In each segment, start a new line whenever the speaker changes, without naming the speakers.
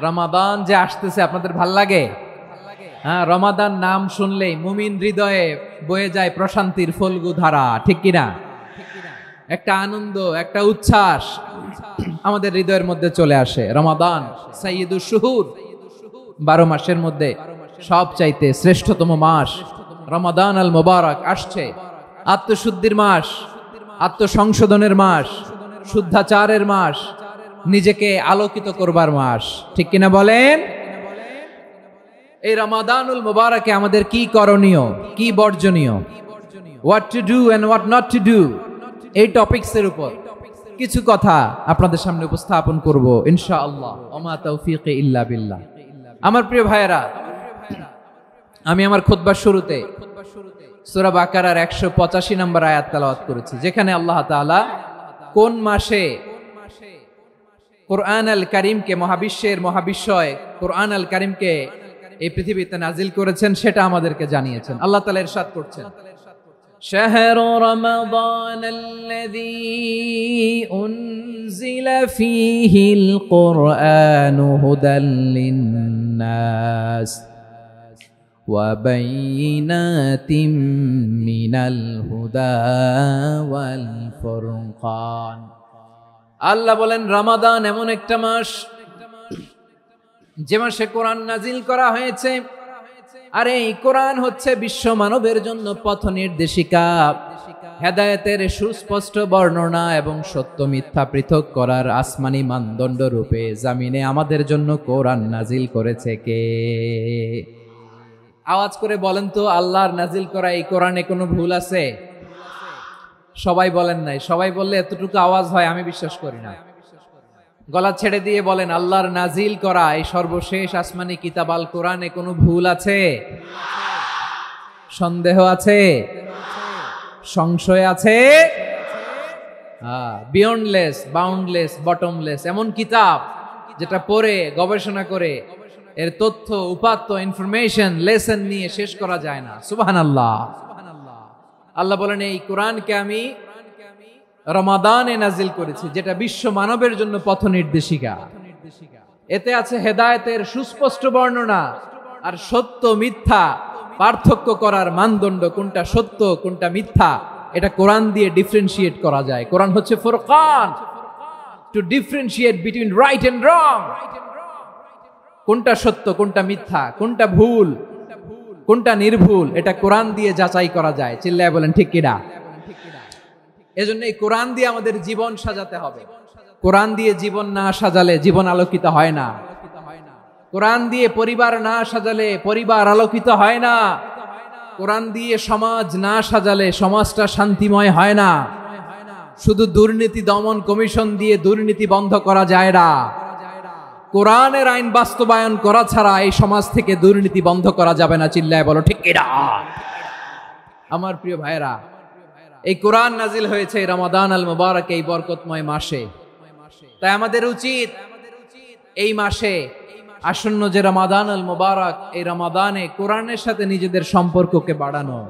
রমাদান যে আসতেছে আপনাদের ভাল লাগে? হ্যাঁ, রমাদান নাম শুনলেই মুমিন হৃদয়ে বয়ে যায় প্রশান্তির ফল্গু ধারা, ঠিক কিনা? একটা আনন্দ, একটা উচ্ছ্বাস আমাদের হৃদয়ের মধ্যে চলে আসে। রমাদান সাইয়্যিদুশ শুহুর, 12 মাসের মধ্যে সবচাইতে শ্রেষ্ঠতম মাস রমাদান আল মুবারক আসছে। আত্মশুদ্ধির মাস, আত্মসংশোধনের মাস, শুদ্ধাচারের মাস, নিজেকে আলোকিত করবার মাস, ঠিক কিনা বলেন? এই রমাদানুল মুবারকে আমাদের কি করণীয়, কি বর্জনীয়, what to do and what not to do, এই টপিকসের উপর কিছু কথা আপনাদের সামনে উপস্থাপন করব ইনশাআল্লাহ। ওমা তাওফীকি ইল্লা বিল্লাহ। আমার প্রিয় ভাইয়েরা, আমি আমার খুতবার শুরুতে সূরা বাকারার 185 নম্বর আয়াত তেলাওয়াত করেছি, যেখানে আল্লাহ তাআলা কোন মাসে কুরআন আল কারীমকে, মহাবিশ্বের মহাবিশ্বয় কুরআন আল কারীমকে এই পৃথিবীতে নাজিল করেছেন সেটা আমাদেরকে জানিয়েছেন। আল্লাহ তাআলা ইরশাদ করছেন, শাহরু রমাদান আল্লাযী উনজিলা ফীহিল কুরআনু হুদাল লিন-নাস ওয়া বাইয়িনাতিম মিনাল হুদা ওয়াল ফুরকান। আল্লাহ বলেন, রমাদান এমন একটা মাস যে মাসে কোরআন নাজিল করা হয়েছে। আর এই কোরআন হচ্ছে বিশ্ব মানবের জন্য পথ নির্দেশিকা, হেদায়েতের সুস্পষ্ট বর্ণনা এবং সত্য মিথ্যা পৃথক করার আসমানি মানদণ্ড রূপে জামিনে আমাদের জন্য কোরআন নাজিল করেছে কে? আওয়াজ করে বলেন তো, আল্লাহর নাজিল করা এই কোরআনে কোনো ভুল আছে? সবাই বলেন নাই। সবাই বললে এতটুকু আওয়াজ হয় আমি বিশ্বাস করি না। গলা ছেড়ে দিয়ে বলেন, আল্লাহর নাজিল করা এই সর্বশেষ আসমানি কিতাব আল কোরআনে কোনো ভুল আছে? সন্দেহ আছে? সংশয় আছে? বিয়ন্ডলেস, বাউন্ডলেস, বটমলেস এমন কিতাব যেটা পড়ে গবেষণা করে এর তথ্য, উপাত্ত, ইনফরমেশন, লেসন নিয়ে শেষ করা যায় না। সুবহানাল্লাহ। আল্লাহ বলেন, এই কোরআনকে আমি রমাদানে নাজিল করেছি, যেটা বিশ্ব মানবের জন্য পথ নির্দেশিকা। এতে আছে হেদায়েতের সুস্পষ্ট বর্ণনা আর সত্য মিথ্যা পার্থক্য করার মানদণ্ড, কোনটা সত্য কোনটা মিথ্যা এটা কোরআন দিয়ে ডিফারেন্সিয়েট করা যায়। কোরআন হচ্ছে ফুরকান, to differentiate between right and wrong. কোনটা সত্য কোনটা মিথ্যা, কোনটা ভুল কোনটা নির্ভুল, এটা কোরআন দিয়ে যাচাই করা যায়। চিল্লায় বলেন ঠিক কিনা? এজন্য এই কোরআন দিয়ে আমাদের জীবন সাজাতে হবে। কোরআন দিয়ে জীবন না সাজালে জীবন আলোকিত হয় না। কোরআন দিয়ে পরিবার না সাজালে পরিবার আলোকিত হয় না। কোরআন দিয়ে সমাজ না সাজালে সমাজটা শান্তিময় হয় না। শুধু দুর্নীতি দমন কমিশন দিয়ে দুর্নীতি বন্ধ করা যায় না। কোরআনের আইন বাস্তবায়ন করা ছাড়া এই সমাজ থেকে দুর্নীতি বন্ধ করা যাবে না। চিল্লায় বলো ঠিক কিনা? আমার প্রিয় ভাইরা, এই কোরআন নাজিল হয়েছে রমাদান আল মুবারক, এই বরকতময় মাসে। তাই আমাদের উচিত এই মাসে আসন্ন যে রমাদান আল মুবারক, এই রমাদানে কোরআনের সাথে নিজেদের সম্পর্ককে বাড়ানো।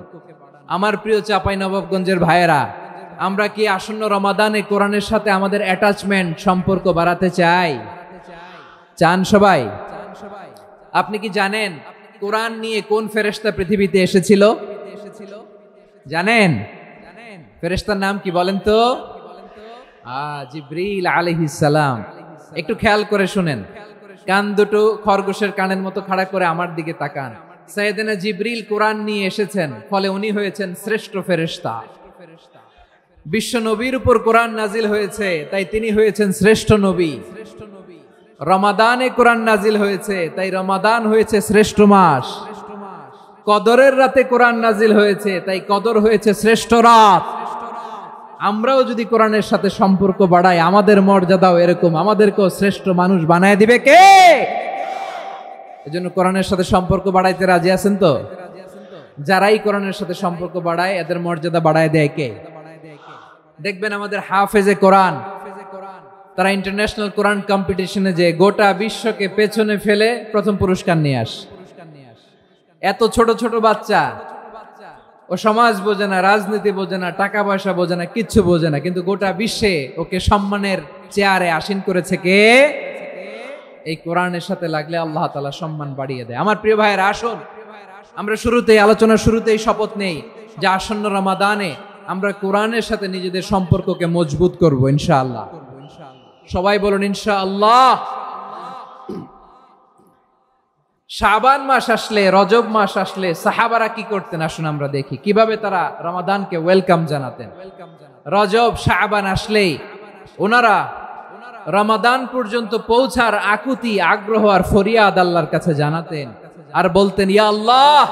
আমার প্রিয় চাঁপাইনবাবগঞ্জের ভাইয়েরা, আমরা কি আসন্ন রমাদানে কোরআনের সাথে আমাদের অ্যাটাচমেন্ট, সম্পর্ক বাড়াতে চাই? চান সবাই? আপনি কি জানেন কোরআন নিয়ে কোন ফেরেশতা পৃথিবীতে এসেছিল? জানেন? ফেরেশতার নাম কি বলেন তো? জিবরিল আলাইহিস সালাম। একটু খেয়াল করে শুনেন, কান দুটো খরগোশের কানের মতো খাড়া করে আমার দিকে তাকান। সাইয়েদনা জিবরিল কোরআন নিয়ে এসেছেন, ফলে উনি হয়েছেন শ্রেষ্ঠ ফেরেশতা। বিশ্ব নবীর উপর কোরআন নাজিল হয়েছে, তাই তিনি হয়েছেন শ্রেষ্ঠ নবী। রমাদানে কোরআন নাজিল হয়েছে, তাই রমাদান হয়েছে শ্রেষ্ঠ মাস। কদরের রাতে কোরআন নাজিল হয়েছে, তাই কদর হয়েছে শ্রেষ্ঠ রাত। আমরাও যদি কোরআনের সাথে সম্পর্ক বাড়াই, আমাদের মর্যাদাও এরকম, আমাদেরকেও শ্রেষ্ঠ মানুষ বানায় দিবে কে? এজন্য কোরআনের সাথে সম্পর্ক বাড়াইতে রাজি আছেন তো? যারাই কোরআনের সাথে সম্পর্ক বাড়ায় এদের মর্যাদা বাড়ায় দেয় কে? দেখবেন আমাদের হাফেজে কোরআন, তারা ইন্টারন্যাশনাল কোরআন কম্পিটিশনে যে গোটা বিশ্বকে পেছনে ফেলে প্রথম পুরস্কার নিয়ে আসে। এত ছোট ছোট বাচ্চা, ও সমাজ বোঝে না, রাজনীতি বোঝে না, টাকা পয়সা বোঝে না, কিচ্ছু বোঝে না, কিন্তু গোটা বিশ্বে ওকে সম্মানের চেয়ারে আসীন করেছে কে? এই কোরআনের সাথে লাগলে আল্লাহ তাআলা সম্মান বাড়িয়ে দেয়। আমার প্রিয় ভাইয়েরা, আসুন আমরা আলোচনার শুরুতেই শপথ নেই যে আসন্ন রমাদানে আমরা কোরআনের সাথে নিজেদের সম্পর্ককে মজবুত করব ইনশাআল্লাহ। সবাই বলুন ইনশাআল্লাহ। শাবান মাস আসলে, রজব মাস আসলে সাহাবারা কি করতেন আসুন আমরা দেখি কিভাবে তারা রমাদানকে ওয়েলকাম জানাতেন। রজব শাবান আসলেই ওনারা রমাদান পর্যন্ত পৌঁছার আকুতি, আগ্রহ আর ফরিয়াদ আল্লাহর কাছে জানাতেন আর বলতেন, ইয়া আল্লাহ,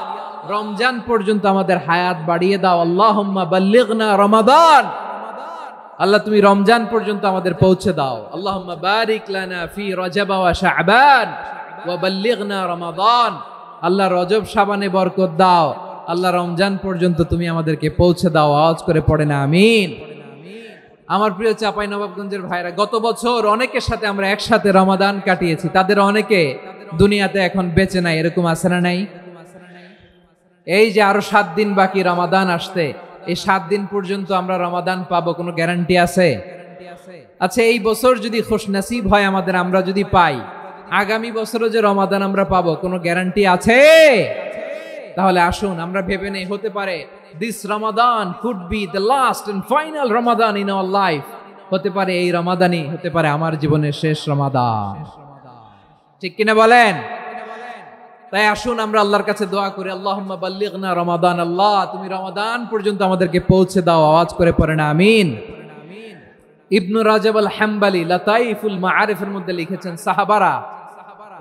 রমজান পর্যন্ত আমাদের হায়াত বাড়িয়ে দাও। আল্লাহুম্মা বাল্লিগনা রমাদান, আল্লাহ তুমি রমজান পর্যন্ত আমাদের পৌঁছে দাও। আল্লাহুম্মা বারিক লানা ফি রজব ওয়া শাবান ওয়া বাল্লিগনা রমাদান, আল্লাহ রজব শাবানে বরকত দাও, আল্লাহ রমজান পর্যন্ত তুমি আমাদেরকে পৌঁছে দাও। আওয়াজ করে পড়েন আমিন। আমার প্রিয় চাঁপাইনবাবগঞ্জের ভাইরা, গত বছর অনেকের সাথে আমরা একসাথে রমাদান কাটিয়েছি, তাদের অনেকে দুনিয়াতে এখন বেঁচে নাই, এরকম আছে না নাই? এই যে আরো 7 দিন বাকি রমাদান আসতে, এই 7 দিন পর্যন্ত আমরা রমাদান পাবো, কোনো গ্যারান্টি আছে? আচ্ছা, এই বছর যদি খুশনসিব হয় আমাদের, আমরা যদি পাই, আগামী বছরও যে রমাদান আমরা পাবো, কোনো গ্যারান্টি আছে? তাহলে আসুন আমরা ভেবে নেই, হতে পারে this Ramadan could be the last and final Ramadan in our life. হতে পারে এই রমাদানই হতে পারে আমার জীবনের শেষ রমাদান। ঠিক কিনা বলেন? তাই আসুন আমরা আল্লাহর কাছে দোয়া করি, আল্লাহুম্মা বাল্লিগনা রমাদান, আল্লাহ তুমি রমাদান পর্যন্ত আমাদেরকে পৌঁছে দাও। আওয়াজ করে পড়েন আমিন। ইবনু রাজব আল হাম্বলি লাতাইফুল মাআরিফের মধ্যে লিখেছেন, সাহাবারা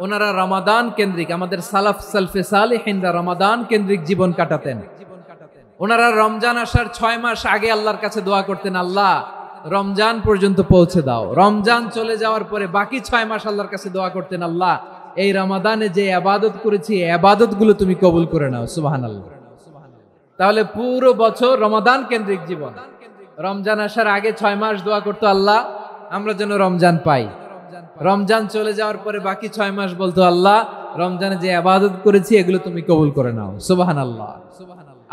ওনারা রমাদান কেন্দ্রিক, আমাদের সালাফ সালফে সালিহিনরা রমাদান কেন্দ্রিক জীবন কাটাতেন। ওনারা রমজান আসার 6 মাস আগে আল্লাহর কাছে দোয়া করতেন, আল্লাহ রমজান পর্যন্ত পৌঁছে দাও। রমজান চলে যাওয়ার পরে বাকি 6 মাস আল্লাহর কাছে দোয়া করতেন, আল্লাহ এই রমাদানে যে ইবাদত করেছি এই ইবাদতগুলো তুমি কবুল করে নাও। সুবহানাল্লাহ। তাহলে পুরো বছর রমাদান কেন্দ্রিক জীবন। রমজান আসার আগে 6 মাস দোয়া করতো, আল্লাহ আমরা যেন রমজান পাই। রমজান চলে যাওয়ার পরে বাকি 6 মাস বলতো, আল্লাহ রমজানে যে ইবাদত করেছি এগুলো তুমি কবুল করে নাও। সুবহানাল্লাহ।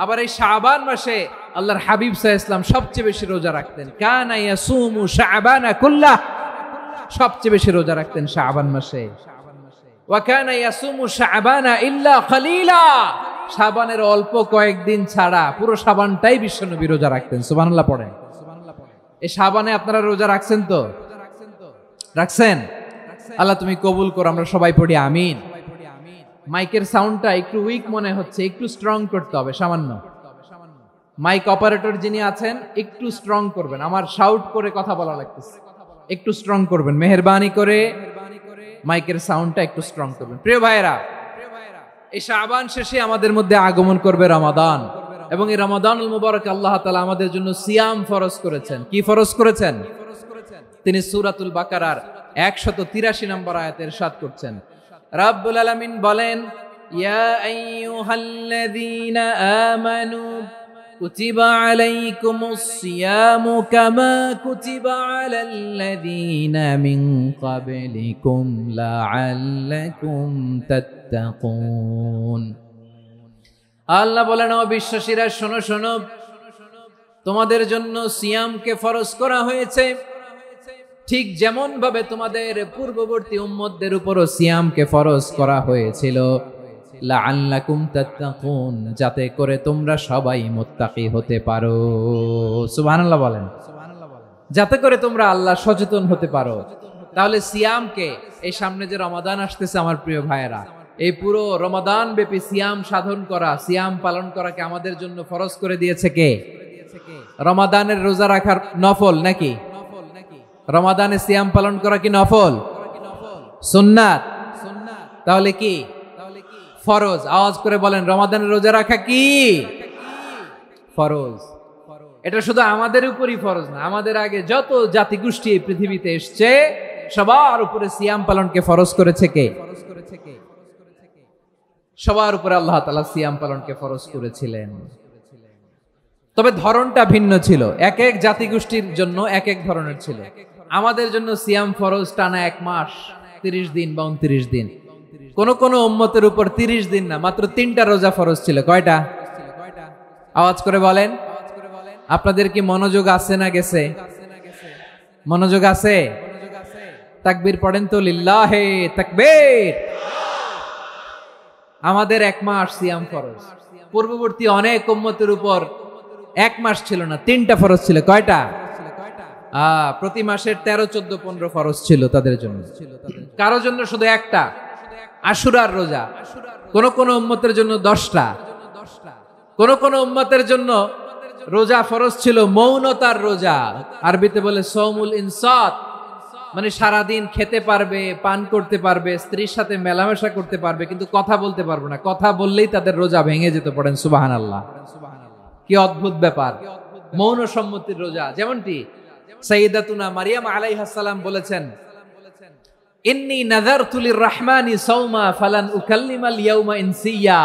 আবার এই শাবান মাসে আল্লাহর হাবিব সাল্লাল্লাহু আলাইহি ওয়াসাল্লাম সবচেয়ে বেশি রোজা রাখতেন। কানা ইয়াসুমু শাবানা কুল্লাহ, সবচেয়ে বেশি রোজা রাখতেন শাবান মাসে। ওয়া কানা ইয়াসুমু শাবানা ইল্লা কলিলা, শাবানের অল্প কয়েকদিন ছাড়া পুরো শাবানটাই বিশ্বনবী রোজা রাখতেন। সুবহানাল্লাহ পড়েন। এই শাবানে আপনারা রোজা রাখছেন তো? রাখছেন? আল্লাহ তুমি কবুল করো, আমরা সবাই পড়ি আমিন। মাইকের সাউন্ডটা একটু উইক মনে হচ্ছে, একটু স্ট্রং করতে হবে সামান্য। মাইক অপারেটর যিনি আছেন একটু স্ট্রং করবেন, আমার শাউট করে কথা বলা লাগতেছে, একটু স্ট্রং করবেন মেহেরবানি করে, মাইকের সাউন্ডটা একটু স্ট্রং করবেন। প্রিয় ভাইয়েরা, এই শাবান শেষে আমাদের মধ্যে আগমন করবে রমাদান, এবং এই রমাদানুল মুবারক আল্লাহ তাআলা আমাদের জন্য সিয়াম ফরজ করেছেন। কি ফরজ করেছেন? তিনি সূরাতুল বাকারার 183 নম্বর আয়াতে ইরশাদ করছেন, রাব্বুল আলামিন বলেন, ইয়া আইয়ুহাল্লাযীনা আমানু কুতিবা আলাইকুমুস সিয়ামু কামা কুতিবা আলাল্লাযীনা মিন ক্বাবলিকুম লাআল্লাকুম তাত্তাকুন। আল্লাহ বলেন, ও বিশ্বাসীরা শোনো শোনো, তোমাদের জন্য সিয়ামকে ফরজ করা হয়েছে, ঠিক যেমন ভাবে তোমাদের পূর্ববর্তী উম্মতদের উপরও সিয়ামকে ফরজ করা হয়েছিল, লাআল্লাকুম তাত্তাকুন, যাতে করে তোমরা সবাই মুত্তাকি হতে পারো। সুবহানাল্লাহ বলেন। যাতে করে তোমরা আল্লাহ সচেতন হতে পারো। তাহলে সিয়ামকে, এই সামনে যে রমাদান আসতেছে আমার প্রিয় ভাইয়েরা, এই পুরো রমাদান ব্যাপী সিয়াম সাধন করা, সিয়াম পালন করাকে আমাদের জন্য ফরজ করে দিয়েছে কে? রমাদানের রোজা রাখার নফল নাকি? রমাদানে সিয়াম পালন করা কি নফল? সুন্নাত। তাহলে কি ফরজ? আওয়াজ করে বলেন, রমাদানের রোজা রাখা কি ফরজ? এটা শুধু আমাদের উপরই ফরজ না, আমাদের আগে যত জাতিগোষ্ঠী এই পৃথিবীতে এসছে সবার উপরে সিয়াম পালনকে ফরজ করেছে কে? সবার উপরে আল্লাহ তাআলা সিয়াম পালনকে ফরজ করেছিলেন। তবে ধরনটা ভিন্ন ছিল, এক এক জাতিগোষ্ঠীর জন্য এক এক ধরনের ছিল। আমাদের জন্য সিয়াম ফরজ টানা 1 মাস 30 দিন বা 29 দিন। কোন কোন উম্মতের উপর 30 দিন না, মাত্র 3টা রোজা ফরজ ছিল। কয়টা? আওয়াজ করে বলেন। আপনাদের কি মনোযোগ আছে না গেছে? মনোযোগ আছে? তাকবীর পড়েন তো, লিল্লাহে তাকবীর। আমাদের 1 মাস সিয়াম ফরজ, পূর্ববর্তী অনেক উম্মতের উপর 1 মাস ছিল না, 3টা ফরজ ছিল। কয়টা? প্রতি মাসের 13, 14, 15 ফরজ ছিল তাদের জন্য। কারো জন্য শুধু একটা, আশুরার রোজা। কোন কোন উম্মতের জন্য 10টা, কোন কোন উম্মতের জন্য রোজা ফরজ ছিল মৌনতার রোজা, আরবিতে বলে সৌমুল ইনসাত, মানে সারাদিন খেতে পারবে, পান করতে পারবে, স্ত্রীর সাথে মেলামেশা করতে পারবে, কিন্তু কথা বলতে পারবে না। কথা বললেই তাদের রোজা ভেঙে যেত। পড়েন সুবহানাল্লাহ। কি অদ্ভুত ব্যাপার, মৌন সম্মতির রোজা। যেমনটি সাইয়্যিদাতুনা মারিয়াম আলাইহিস সালাম বলেছেন, ইন্নী নাযারতু লির-রাহমানি সাওমা ফালান উকাল্লিমাল ইয়াওমা ইনসিয়া।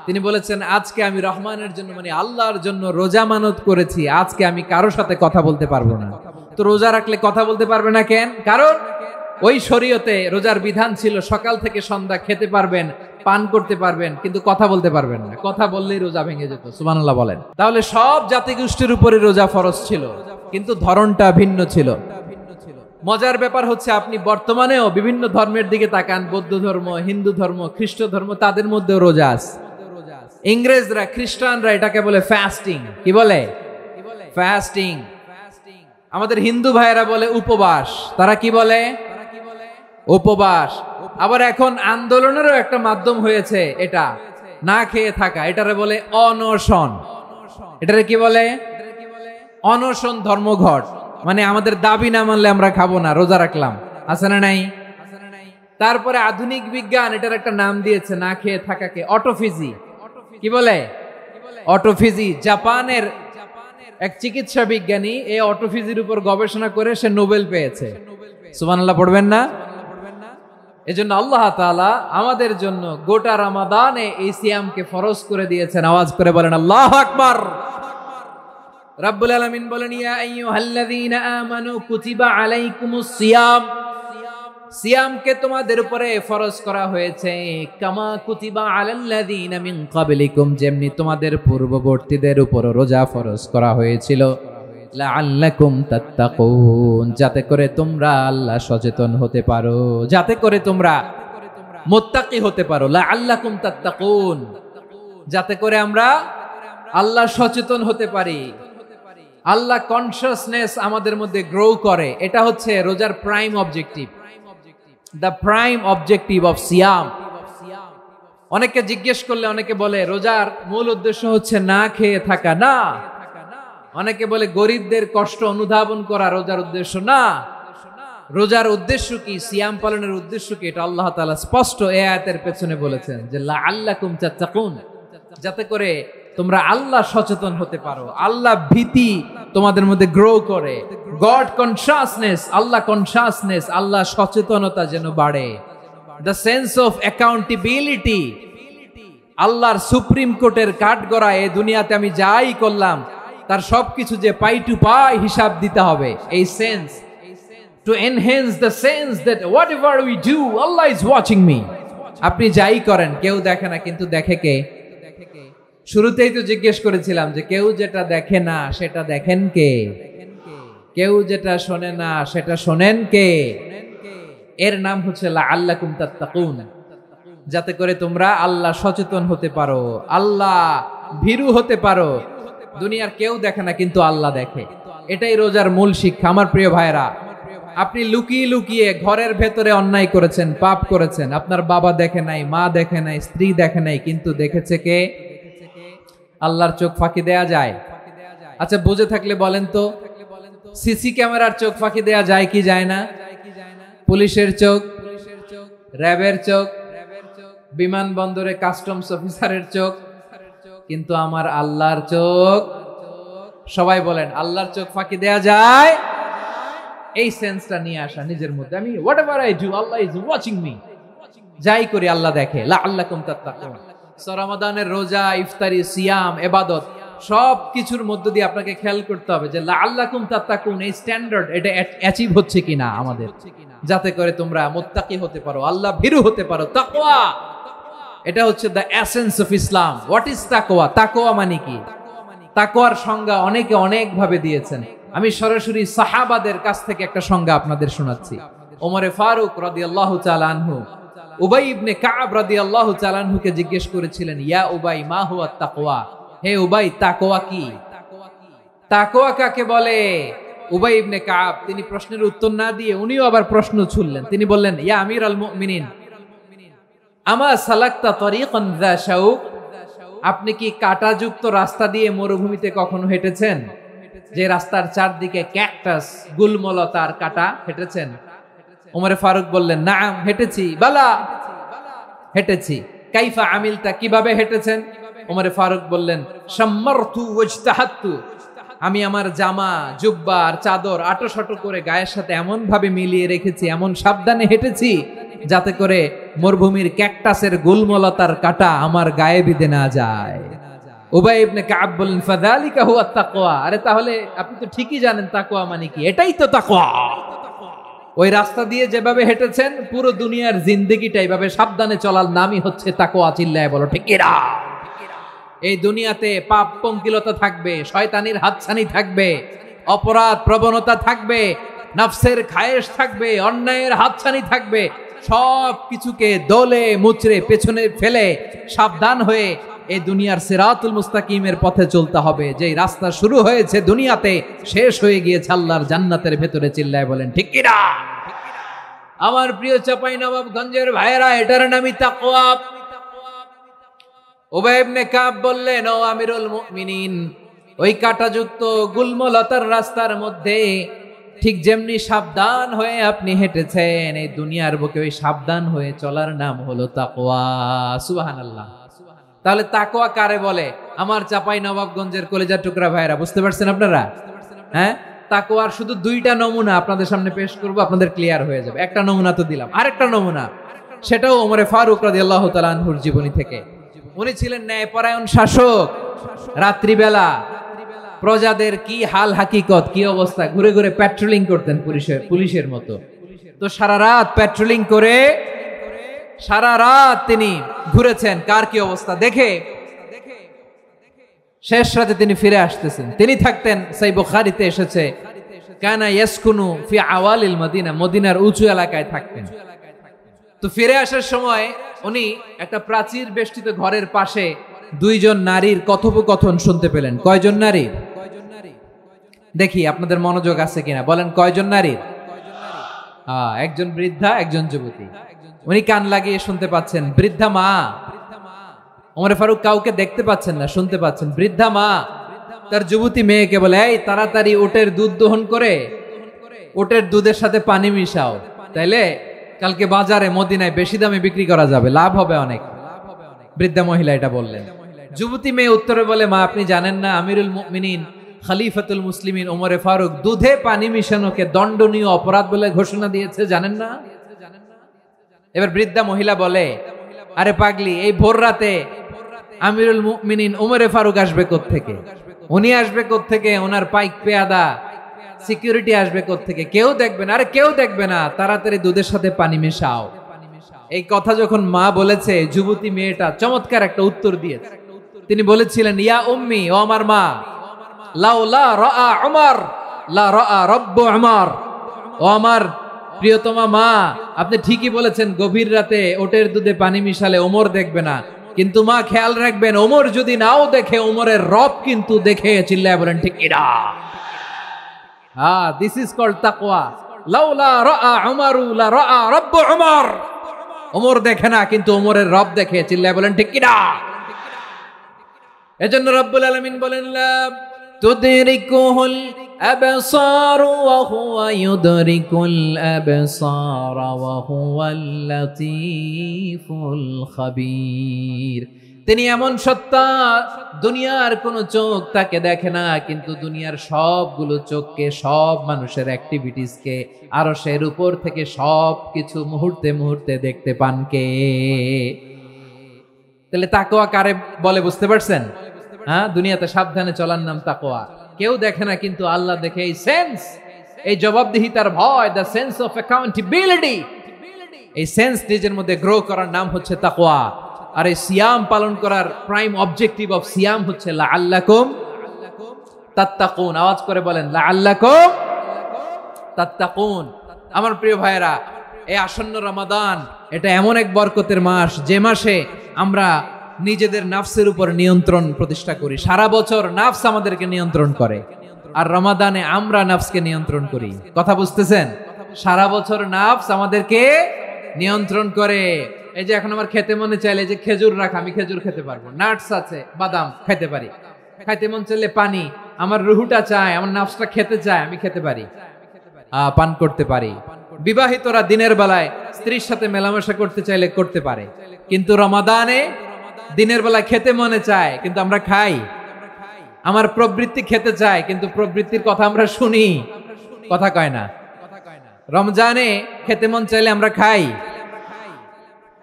তিনি বলেছেন, আজকে আমি রহমানের জন্য, মানে আল্লাহর জন্য রোজা মানত করেছি, আজকে আমি কারো সাথে কথা বলতে পারবো না। তো রোজা রাখলে কথা বলতে পারবে না কেন? কারণ ওই শরীয়তে রোজার বিধান ছিল সকাল থেকে সন্ধ্যা খেতে পারবেন, পান করতে পারবেন, কিন্তু কথা বলতে পারবেন না। কথা বললেই রোজা ভেঙে যেত। সুবহানাল্লাহ বলেন। তাহলে সব জাতিগোষ্ঠীর উপরে রোজা ফরজ ছিল, কিন্তু ধরনটা ভিন্ন ছিল। মজার ব্যাপার হচ্ছে, আপনি বর্তমানেও বিভিন্ন ধর্মের দিকে তাকান, বৌদ্ধ ধর্ম, হিন্দু ধর্ম, খ্রিস্ট ধর্ম, তাদের মধ্যেও রোজা আছে। ইংরেজরা, খ্রিস্টানরা এটাকে বলে ফাস্টিং। কি বলে? ফাস্টিং। আমাদের হিন্দু ভাইয়েরা বলে উপবাস। তারা কি বলে? উপবাস। আবার এখন আন্দোলনেরও একটা মাধ্যম হয়েছে এটা, না খেয়ে থাকা। এটারে বলে অনশন। এটারে কি বলে? অনশন ধর্মঘট। মানে আমাদের দাবি না মানলে আমরা খাবো না, রোজা রাখলাম। আছে না নাই? তারপরে আধুনিক বিজ্ঞান এটার একটা নাম দিয়েছে, না খেয়ে থাকাকে, অটোফিজি। কি বলে? অটোফিজি। জাপানের এক চিকিৎসা বিজ্ঞানী এই অটোফিজির উপর গবেষণা করে সে নোবেল পেয়েছে। সুবহানাল্লাহ পড়বেন না? এজন্য আল্লাহ তাআলা আমাদের জন্য গোটা রমাদানে এই সিয়ামকে ফরজ করে দিয়েছেন। আওয়াজ করে বলেন আল্লাহু আকবার। রাব্বুল আলামিন বলেন, ইয়া আইয়ুহাল্লাযীনা আমানু কুতিবা আলাইকুমুস সিয়াম। সিয়ামকে তোমাদের উপরে ফরজ করা হয়েছে, কামা কুতিবা আলাল্লাযীনা মিন ক্বাবলিকুম, যেমনি তোমাদের পূর্ববর্তীদের উপর রোজা ফরজ করা হয়েছিল, লাআল্লাকুম তাত্তাকুন, যাতে করে তোমরা আল্লাহ সচেতন হতে পারো, যাতে করে তোমরা মুত্তাকি হতে পারো। লাআল্লাকুম তাত্তাকুন, যাতে করে আমরা আল্লাহ সচেতন হতে পারি, আল্লাহ কনসিয়াসনেস আমাদের মধ্যে গ্রো করে। এটা হচ্ছে রোজার prime objective, the prime objective of সিয়াম। অনেকে জিজ্ঞেস করলে অনেকে বলে রোজার মূল উদ্দেশ্য হচ্ছে না খেয়ে থাকা। না। অনেকে বলে গরিবদের কষ্ট অনুধাবন করা রোজার উদ্দেশ্য। না। রোজার উদ্দেশ্য কি? সিয়াম পালনের উদ্দেশ্য কি? এটা আল্লাহ তাআলা স্পষ্ট এই আয়াতের পেছনে বলেছেন যে লাআল্লাকুম তাত্তাকুন, যাতে করে তোমরা আল্লাহ সচেতন হতে পারো, আল্লাহ ভীতি তোমাদের মধ্যে গ্রো করে, গড কনসিয়াসনেস, আল্লাহ কনসিয়াসনেস, আল্লাহ সচেতনতা যেন বাড়ে, দ্য সেন্স অফ অ্যাকাউন্টেবিলিটি। আল্লাহর সুপ্রিম কোর্টের কাঠগড়া এই দুনিয়াতে আমি যাই করলাম তার সবকিছু যে পাই টু পাই হিসাব দিতে হবে, এই sense, to enhance the sense that what ever we do Allah is watching me. আপনি যাই করেন কেউ দেখে না, কিন্তু দেখে কে? শুরুতেই তো জিজ্ঞেস করেছিলাম যে কেউ যেটা দেখে না সেটা দেখেন কে? কেউ যেটা শোনে না সেটা শোনেন কে? এর নাম হচ্ছে লাআল্লাকুম তাত্তাকুন, যাতে করে তোমরা আল্লাহ সচেতন হতে পারো, আল্লাহ ভীরু হতে পারো। দুনিয়ার কেউ দেখে না, কিন্তু আল্লাহ দেখে। এটাই রোজার মূল শিক্ষা। আমার প্রিয় ভাইরা, আপনি লুকিয়ে লুকিয়ে ঘরের ভেতরে অন্যায় করেছেন, পাপ করেছেন, আপনার বাবা দেখে নাই, মা দেখে নাই, স্ত্রী দেখে নাই, কিন্তু দেখেছে কে? আল্লাহর চোখ ফাঁকি দেয়া যায়? আচ্ছা বুঝে থাকলে বলেন তো, সিসি ক্যামেরার চোখ ফাঁকি দেয়া যায় কি যায় না? পুলিশের চোখ, র্যাবের চোখ, বিমানবন্দরে কাস্টমস অফিসারের চোখ, কিন্তু আমার আল্লাহর চোখ? সবাই বলেন আল্লাহর চোখ ফাঁকি দেয়া যায়? এই সেন্সটা নিয়ে আসা নিজের মধ্যে, আমি whatever I do Allah is watching me, যাই করি আল্লাহ দেখে। লাআল্লাকুম তাত্তাকুন। রমাদানের রোজা, ইফতারি, সিয়াম, ইবাদত সব কিছুর মধ্য দিয়ে আপনাকে খেয়াল করতে হবে যে লাআল্লাকুম তাত্তাকুন এই স্ট্যান্ডার্ড এটা অ্যাচিভ হচ্ছে কিনা আমাদের, যাতে করে তোমরা মুত্তাকি হতে পারো, আল্লাহ ভীরু হতে পারো। তাকওয়া, এটা হচ্ছে the essence of Islam. What is তাকওয়া? তাকওয়া মানে কি? তাকওয়ার সংজ্ঞা অনেকে অনেক ভাবে দিয়েছেন। আমি সরাসরি সাহাবাদের কাছ থেকে একটা সংজ্ঞা আপনাদের শোনাচ্ছি। ওমরে ফারুক রাদিয়াল্লাহু তাআলা আনহু উবাই ইবনে কাব রাদিয়াল্লাহু তাআলা আনহুকে জিজ্ঞেস করেছিলেন, ইয়া উবাই মা হুয়া তাকওয়া, হে উবাই তাকওয়া কি? তাকওয়া কাকে বলে? উবাই ইবনে কাব তিনি প্রশ্নের উত্তর না দিয়ে উনিও আবার প্রশ্ন ছুড়লেন। তিনি বললেন, ইয়া আমিরাল মুমিনিন, আমা সালাকতা তরিকান যা শাউক, আপনি কি কাঁটাযুক্ত রাস্তা দিয়ে মরুভূমিতে কখনো হেঁটেছেন? যে রাস্তার চারদিকে ক্যাকটাস, গুলমলতার কাঁটা, হেঁটেছেন? ওমরে ফারুক বললেন, নাম, হেঁটেছি। বালা, হেঁটেছি। কাইফা আমিলতা, কিভাবে হেঁটেছেন? ওমরে ফারুক বললেন, শাম্মারতু ওয়াজতাহাতু, আমি আমার জামা, জুব্বা আর চাদর আটোসাটো করে গায়ের সাথে এমন ভাবে মিলিয়ে রেখেছি, এমন সাবধানে হেঁটেছি যাতে করে মরুভূমির ক্যাকটাসের গুলমলতার কাঁটা আমার গায়ে বিঁধে না যায়। উবাই ইবনে কাব বললেন, ফাযালিকা হুয়া তাকওয়া, আরে তাহলে আপনি তো ঠিকই জানেন তাকওয়া মানে কি, এটাই তো তাকওয়া। ওই রাস্তা দিয়ে যেভাবে হেঁটেছেন, পুরো দুনিয়ার জিন্দেগিটা এইভাবে সাবধানে চলার নামই হচ্ছে তাকওয়া। চিল্লায় বলো ঠিক কিনা? এই দুনিয়াতে পাপ পঙ্কিলতা থাকবে, শয়তানির হাতছানি থাকবে, অপরাধ প্রবণতা থাকবে, নফসের খায়েশ থাকবে, অন্যায়ের হাতছানি থাকবে, সব কিছুকে দলে মুচড়ে পেছনে ফেলে সাবধান হয়ে এই দুনিয়ার সিরাতুল মুস্তাকিমের পথে চলতে হবে। যেই রাস্তা শুরু হয়েছে দুনিয়াতে, শেষ হয়ে গিয়েছে আল্লাহর জান্নাতের ভেতরে। চিল্লায় বলেন ঠিক কিনা? আমার প্রিয় চাঁপাইনবাবগঞ্জের ভাইয়েরা, এটার নামই তাকওয়া। উবাই ইবনে কাব বললেন, ও আমিরুল মুমিনিন, ওই কাঁটাযুক্ত গুলমলতার রাস্তার মধ্যে ঠিক যেমনি সাবধান হয়ে আপনি হেঁটেছেন, এই দুনিয়ার বুকে ওই সাবধান হয়ে চলার নাম হলো তাকওয়া। সুবহানাল্লাহ। তাহলে তাকওয়া কারে বলে? আমার চাঁপাইনবাবগঞ্জের কলিজার টুকরা ভাইয়েরা, বুঝতে পারছেন আপনারা? হ্যাঁ, তাকওয়ার শুধু দুইটা নমুনা আপনাদের সামনে পেশ করব, আপনাদের ক্লিয়ার হয়ে যাবে। একটা নমুনা তো দিলাম, আরেকটা নমুনা, সেটাও ওমরে ফারুক রাদিয়াল্লাহু তাআলা আনহুর জীবনী থেকে। উনি ছিলেন ন্যায়পরায়ণ শাসক। রাত্রিবেলা প্রজাদের কি হাল হাকিকত, কি অবস্থা, ঘুরে ঘুরে প্যাট্রোলিং করতেন পুলিশের মতো। তো সারা রাত প্যাট্রোলিং করে সারা রাত তিনি ঘুরেছেন কার কি অবস্থা দেখে। শেষ রাতে তিনি ফিরে আসতেছেন। তিনি থাকতেন, সহিহ বুখারীতে এসেছে, কানা ইয়াসকুনু ফি আওয়ালিল মদিনা, মদিনার উঁচু এলাকায় থাকতেন। তো ফিরে আসার সময় উনি একটা প্রাচীর বেষ্টিত ঘরের পাশে দুইজন নারীর কথোপকথন শুনতে পেলেন। কয়জন নারী? দেখি আপনাদের মনোযোগ আছে কিনা, বলেন কয়জন নারী? একজন বৃদ্ধা, একজন যুবতী। উনি কান লাগিয়ে শুনতে পাচ্ছেন। বৃদ্ধা মা, ওমর ফারুক কাউকে দেখতে পাচ্ছেন না, শুনতে পাচ্ছেন। বৃদ্ধা মা তার যুবতী মেয়েকে বলে, এই তাড়াতাড়ি উটের দুধ দহন করে উটের দুধের সাথে পানি মিশাও, তাইলে কালকে বাজারে মদিনায় বেশি দামে বিক্রি করা যাবে, লাভ হবে অনেক। বৃদ্ধা মহিলা এটা বললেন। যুবতী মেয়ে উত্তরে বলে, মা আপনি জানেন না আমিরুল মুমিনিন খলিফাতুল মুসলিমিন ওমরে ফারুক দুধে পানি মিশানোকে দণ্ডনীয় অপরাধ বলে ঘোষণা দিয়েছে, জানেন না? এবার বৃদ্ধা মহিলা বলে, আরে পাগলি, এই ভোর রাতে আমিরুল মুমিনিন ওমরে ফারুক আসবে কোত্থেকে? উনি আসবে কোত্থেকে? ওনার পাইক পেয়াদা সিকিউরিটি আসবে কোত্থেকে? কেউ দেখবে না। আরে কেউ দেখবে না, তাড়াতাড়ি দুধের সাথে পানি মেশাও। এই কথা যখন মা বলেছে, যুবতী মেয়েটা চমৎকার একটা উত্তর দিয়েছে। তিনি বলেছিলেন, ইয়া উম্মি, ও আমার মা, লাউলা রাআ উমর লা রাআ রব্বু উমর, ও আমার প্রিয়তমা মা, আপনি ঠিকই বলেছেন, গভীর রাতে ওটের দুধে পানি মিশালে ওমর দেখবে না, কিন্তু মা খেয়াল রাখবেন, ওমর যদি নাও দেখে, ওমরের রব কিন্তু দেখে। চিল্লায় বলেন ঠিক কিনা? দিস ইজ কল্ড তাকওয়া। লাউলা রাআ উমরু লা রাআ রব্বু উমর, ওমর দেখে না কিন্তু ওমরের রব দেখে। চিল্লায় বলেন ঠিক কিনা? এজন্য রব্বুল আলামিন বলেন, লা তুদরিকুহুল আবসার ওয়া হুয়া ইউদরিকুল আবসার ওয়া হুয়াল লাতীফুল খাবীর। তিনি এমন সত্তা, দুনিয়ার কোন চোখ তাকে দেখে না, কিন্তু দুনিয়ার সবগুলো চোখকে, সব মানুষের অ্যাক্টিভিটিসকে আরশের উপর থেকে সব কিছু মুহূর্তে মুহূর্তে দেখতে পান কে? তাহলে তাকওয়া কারে বলে বুঝতে পারছেন? দুনিয়াতে সাবধানে চলার নাম তাকওয়া। কেউ দেখে না কিন্তু আল্লাহ দেখে। এই সেন্স, এই জবাবদিহিতার ভয়, দ্য সেন্স অফ অ্যাকাউন্টেবিলিটি, এই সেন্স নিজের মধ্যে গ্রো করার নাম হচ্ছে তাকওয়া। আর এই সিয়াম পালন করার প্রাইম অবজেক্টিভ অফ সিয়াম হচ্ছে লাআল্লাকুম তাত্তাকুন। আওয়াজ করে বলেন লাআল্লাকুম তাত্তাকুন। আমার প্রিয় ভাইয়েরা, এই আসন্ন রমাদান এটা এমন এক বরকতের মাস যে মাসে আমরা নিজেদের নাফসের উপর নিয়ন্ত্রণ প্রতিষ্ঠা করি। সারা বছর নাফস আমাদেরকে নিয়ন্ত্রণ করে, আর রমাদানে আমরা নাফসকে নিয়ন্ত্রণ করি। কথা বুঝতেছেন? সারা বছর নাফস আমাদেরকে নিয়ন্ত্রণ করে। এই যে এখন আমার খেতে মনে চাইলে যে খেজুর রাখ, আমি খেজুর খেতে পারবো, নাটস আছে, বাদাম খেতে পারি। খাইতে মন চাইলে পানি, আমার রুহুটা চায়, আমার নাফসটা খেতে চায়, আমি খেতে পারি, পান করতে পারি। বিবাহিতরা দিনের বেলায় স্ত্রীর সাথে মেলামেশা করতে চাইলে করতে পারে, কিন্তু রমাদানে দিনের বেলায় খেতে মনে চায় কিন্তু আমরা খাই। আমার প্রবৃত্তি খেতে চায় কিন্তু প্রবৃত্তির কথা আমরা শুনি, কথা কয় না। রমজানে খেতে মন চাইলে আমরা খাই,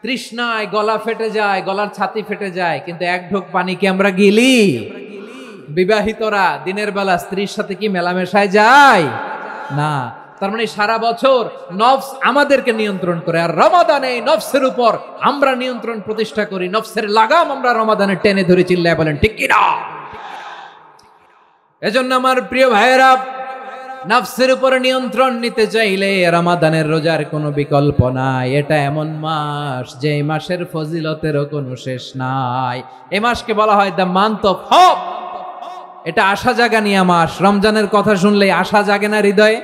তৃষ্ণায় গলা ফেটে যায়, গলার ছাতি ফেটে যায়, কিন্তু এক ঢোক পানি কি আমরা গিলি? বিবাহিতরা দিনের বেলা স্ত্রীর সাথে কি মেলামেশায় যায় না। তার মানে সারা বছর নফস আমাদেরকে নিয়ন্ত্রণ করে, আর রমাদানে নফসের উপর আমরা নিয়ন্ত্রণ প্রতিষ্ঠা করি। নফসের লাগাম আমরা রমাদানে টেনে ধরে, চিল্লায় বলেন ঠিক কি না? এজন্য আমার প্রিয় ভাইয়েরা, নফসের উপর নিয়ন্ত্রণ নিতে চাইলে রমাদানের রোজার কোনো বিকল্প নাই। এটা এমন মাস যে মাসের ফজিলতেরও কোনো শেষ নাই। এই মাসকে বলা হয় দ্য মান্থ অফ হোপ। এটা আশা জাগানিয়া মাস। রমজানের কথা শুনলে আশা জাগে না হৃদয়ে?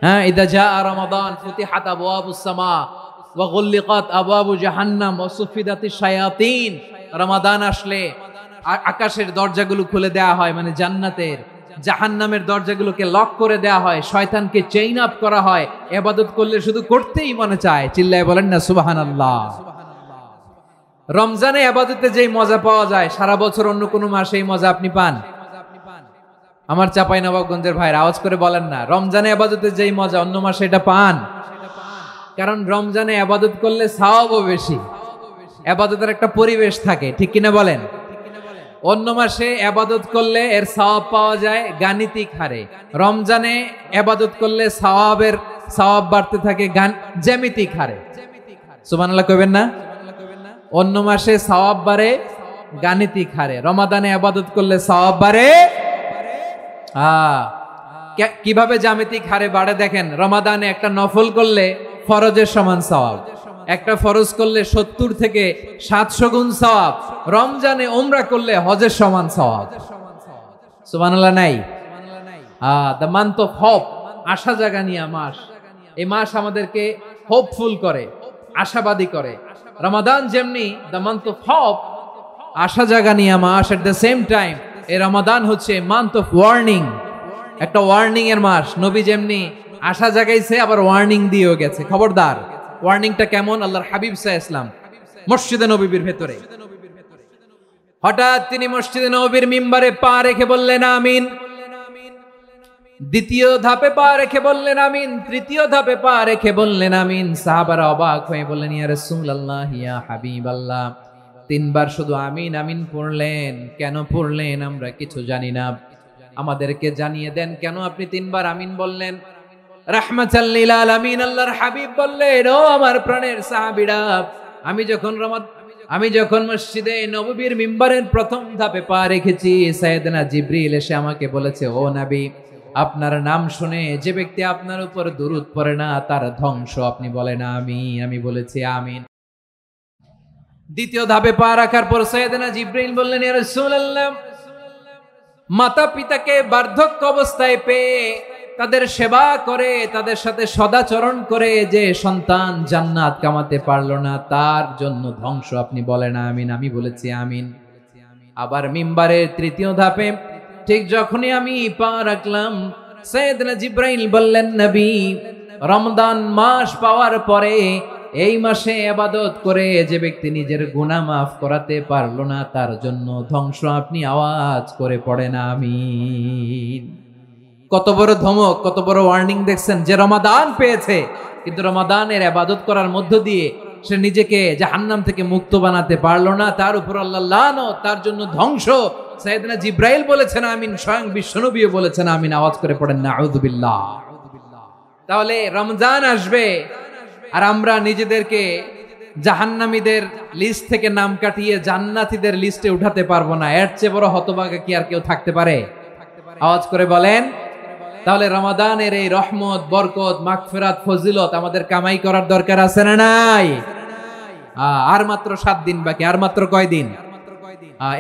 হ্যাঁ, ইদা জাআ রমাদান ফুতিহাত আবওয়াবুস সামা ওয়া গুল্লিকাত আবওয়াবু জাহান্নাম ওয়া সুফিদাতিশ শায়াতিন। রমাদান আসলে আকাশের দরজাগুলো খুলে দেয়া হয়, মানে জান্নাতের। জাহান্নামের দরজাগুলোকে লক করে দেয়া হয়, শয়তানকে চেইন আপ করা হয়। ইবাদত করলে শুধু করতেই মনে চায়, চিল্লায় বলেন না সুবহানাল্লাহ। রমজানে ইবাদতে যেই মজা পাওয়া যায়, সারা বছর অন্য কোনো মাসে এই মজা আপনি পান? আমার চাঁপাইনবাবগঞ্জের ভাইরা আওয়াজ করে বলেন না, রমজানে ইবাদতে যেই মজা অন্য মাসে এটা পান? কারণ রমজানে ইবাদত করলে সওয়াবও বেশি, ইবাদতের একটা পরিবেশ থাকে, ঠিক কিনা বলেন? অন্য মাসে ইবাদত করলে এর সওয়াব পাওয়া যায় গাণিতিক হারে, রমজানে ইবাদত করলে সওয়াব বাড়তে থাকে জ্যামিতিক হারে। সুবহানাল্লাহ কইবেন না? অন্য মাসে সওয়াব বাড়ে গাণিতিক হারে, রমাদানে ইবাদত করলে সওয়াব বাড়ে কিভাবে জ্যামিতিক হারে বাড়ে দেখেন। রমাদানে একটা নফল করলে ফরজের সমান সওয়াব, একটা ফরজ করলে 70 থেকে 700 গুণ সওয়াব। রমজানে উমরা করলে হজের সমান সওয়াব। সুবহানাল্লাহ নাই? দ্য মান্থ অফ হোপ, আশা জাগানিয়া মাস। এই মাস আমাদেরকে হোপফুল করে, আশাবাদী করে। রমাদান যেমনি দ্য মান্থ অফ হোপ, আশা জাগানিয়া মাস, এট দ্য সেম টাইম এই রমাদান হচ্ছে মান্থ অফ ওয়ার্নিং, একটা ওয়ার্নিং এর মাস। নবী যেমনি আশা জাগাইছে, আবার ওয়ার্নিং দিয়েও গেছে, খবরদার। ওয়ার্নিংটা কেমন? আল্লাহর হাবিব সাল্লাল্লাহু আলাইহি ওয়াসাল্লাম মসজিদে নববীর ভেতরে হঠাৎ তিনি মসজিদে নববীর মিম্বারে পা রেখে বললেন আমিন। দ্বিতীয় ধাপে পা রেখে বললেন আমিন, তৃতীয় ধাপে পা রেখে বললেন আমিন। সাহাবারা অবাক হয়ে বললেন, ইয়া রাসূলুল্লাহ, ইয়া হাবিবাল্লাহ, 3 বার শুধু আমিন আমিন পড়লেন, কেন পড়লেন আমরা কিছু জানি না, আমাদেরকে জানিয়ে দেন কেন আপনি 3 বার আমিন বললেন। রাহমাতাল লিল আলামিন আল্লাহর হাবিব বললেন, ও আমার প্রাণের সাহাবীরা, আমি যখন মসজিদে নববীর মিম্বারের প্রথম ধাপে পা রেখেছি, সাইয়েদনা জিবরিল এসে আমাকে বলেছে, ও নবী, আপনার নাম শুনে যে ব্যক্তি আপনার উপর দুরূদ পড়ে না তার ধ্বংস। আপনি বলেন আমিন। আমি বলেছি আমিন। দ্বিতীয় ধাপে পা রাখার পর সাইয়েদনা জিবরিল বললেন, ইয়া রাসূলুল্লাহ, মাতা পিতাকে বার্ধক্য অবস্থায় পেয়ে তাদের সেবা করে, তাদের সাথে সদাচরণ করে যে সন্তান জান্নাত কামাতে পারলো না, তার জন্য ধ্বংস। আপনি বলেন আমিন। আমি বলেছি আমিন। আবার মিম্বারের তৃতীয় ধাপে ঠিক যখনই আমি পা রাখলাম, সাইয়েদনা জিবরাইল বললেন, নবী, রমজান মাস পাওয়ার পরে এই মাসে ইবাদত করে যে ব্যক্তি নিজের গুনাহ মাফ করাতে পারলো না, তার জন্য ধ্বংস। আপনি আওয়াজ করে পড়েন আমিন। কত বড় ধমক, কত বড় ওয়ার্নিং দেখছেন। যে রমাদান পেয়েছে কিন্তু রমাদানের ইবাদত করার মধ্য দিয়ে সে নিজেকে জাহান্নাম থেকে মুক্ত বানাতে পারলো না, তার উপর আল্লাহ লানত, তার জন্য ধ্বংস। সাইয়েদনা জিবরাইল বলেছেন আমিন, স্বয়ং বিশ্বনবীও বলেছেন আমিন। আওয়াজ করে পড়েন নাউযু বিল্লাহ। তাহলে রমজান আসবে আর আমরা নিজেদেরকে জাহান্নামীদের লিস্ট থেকে নাম কাটিয়ে জান্নাতীদের লিস্টে উঠাতে পারবো না। এর চেয়ে বড় হতভাগা কি আর কেউ থাকতে পারে? আওয়াজ করে বলেন। তাহলে রমাদানের এই রহমত, বরকত, মাগফিরাত, ফজিলত আমাদের কামাই করার দরকার আছে না নাই? আর মাত্র 7 দিন বাকি, আর মাত্র কয় দিন?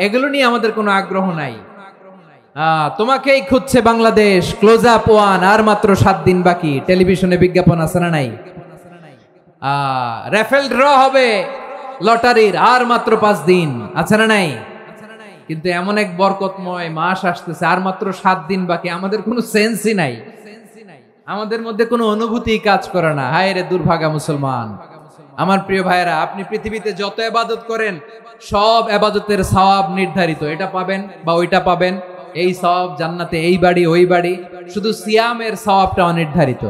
এগুলো নিয়ে আমাদের কোনো আগ্রহ নাই। তোমাকেই খুঁজছে বাংলাদেশ, ক্লোজ আপ ওয়ান, আর মাত্র 7 দিন বাকি। টেলিভিশনে বিজ্ঞাপন আছে না নাই? রেফেল ড্র হবে লটারির, আর মাত্র 5 দিন, আছে না নাই? কিন্তু এমন এক বরকতময় মাস আসতেছে, আর মাত্র 7 দিন বাকি। আমাদের কোনো সেন্সই নাই, আমাদের মধ্যে কোনো অনুভূতি কাজ করে না। হায় রে দুর্ভাগা মুসলমান। আমার প্রিয় ভাইয়েরা, আপনি পৃথিবীতে যত ইবাদত করেন সব ইবাদতের সওয়াব নির্ধারিত। এটা পাবেন বা ওইটা পাবেন, এই সওয়াব জান্নাতে, এই বাড়ি ওই বাড়ি। শুধু সিয়ামের সওয়াবটা অনির্ধারিত।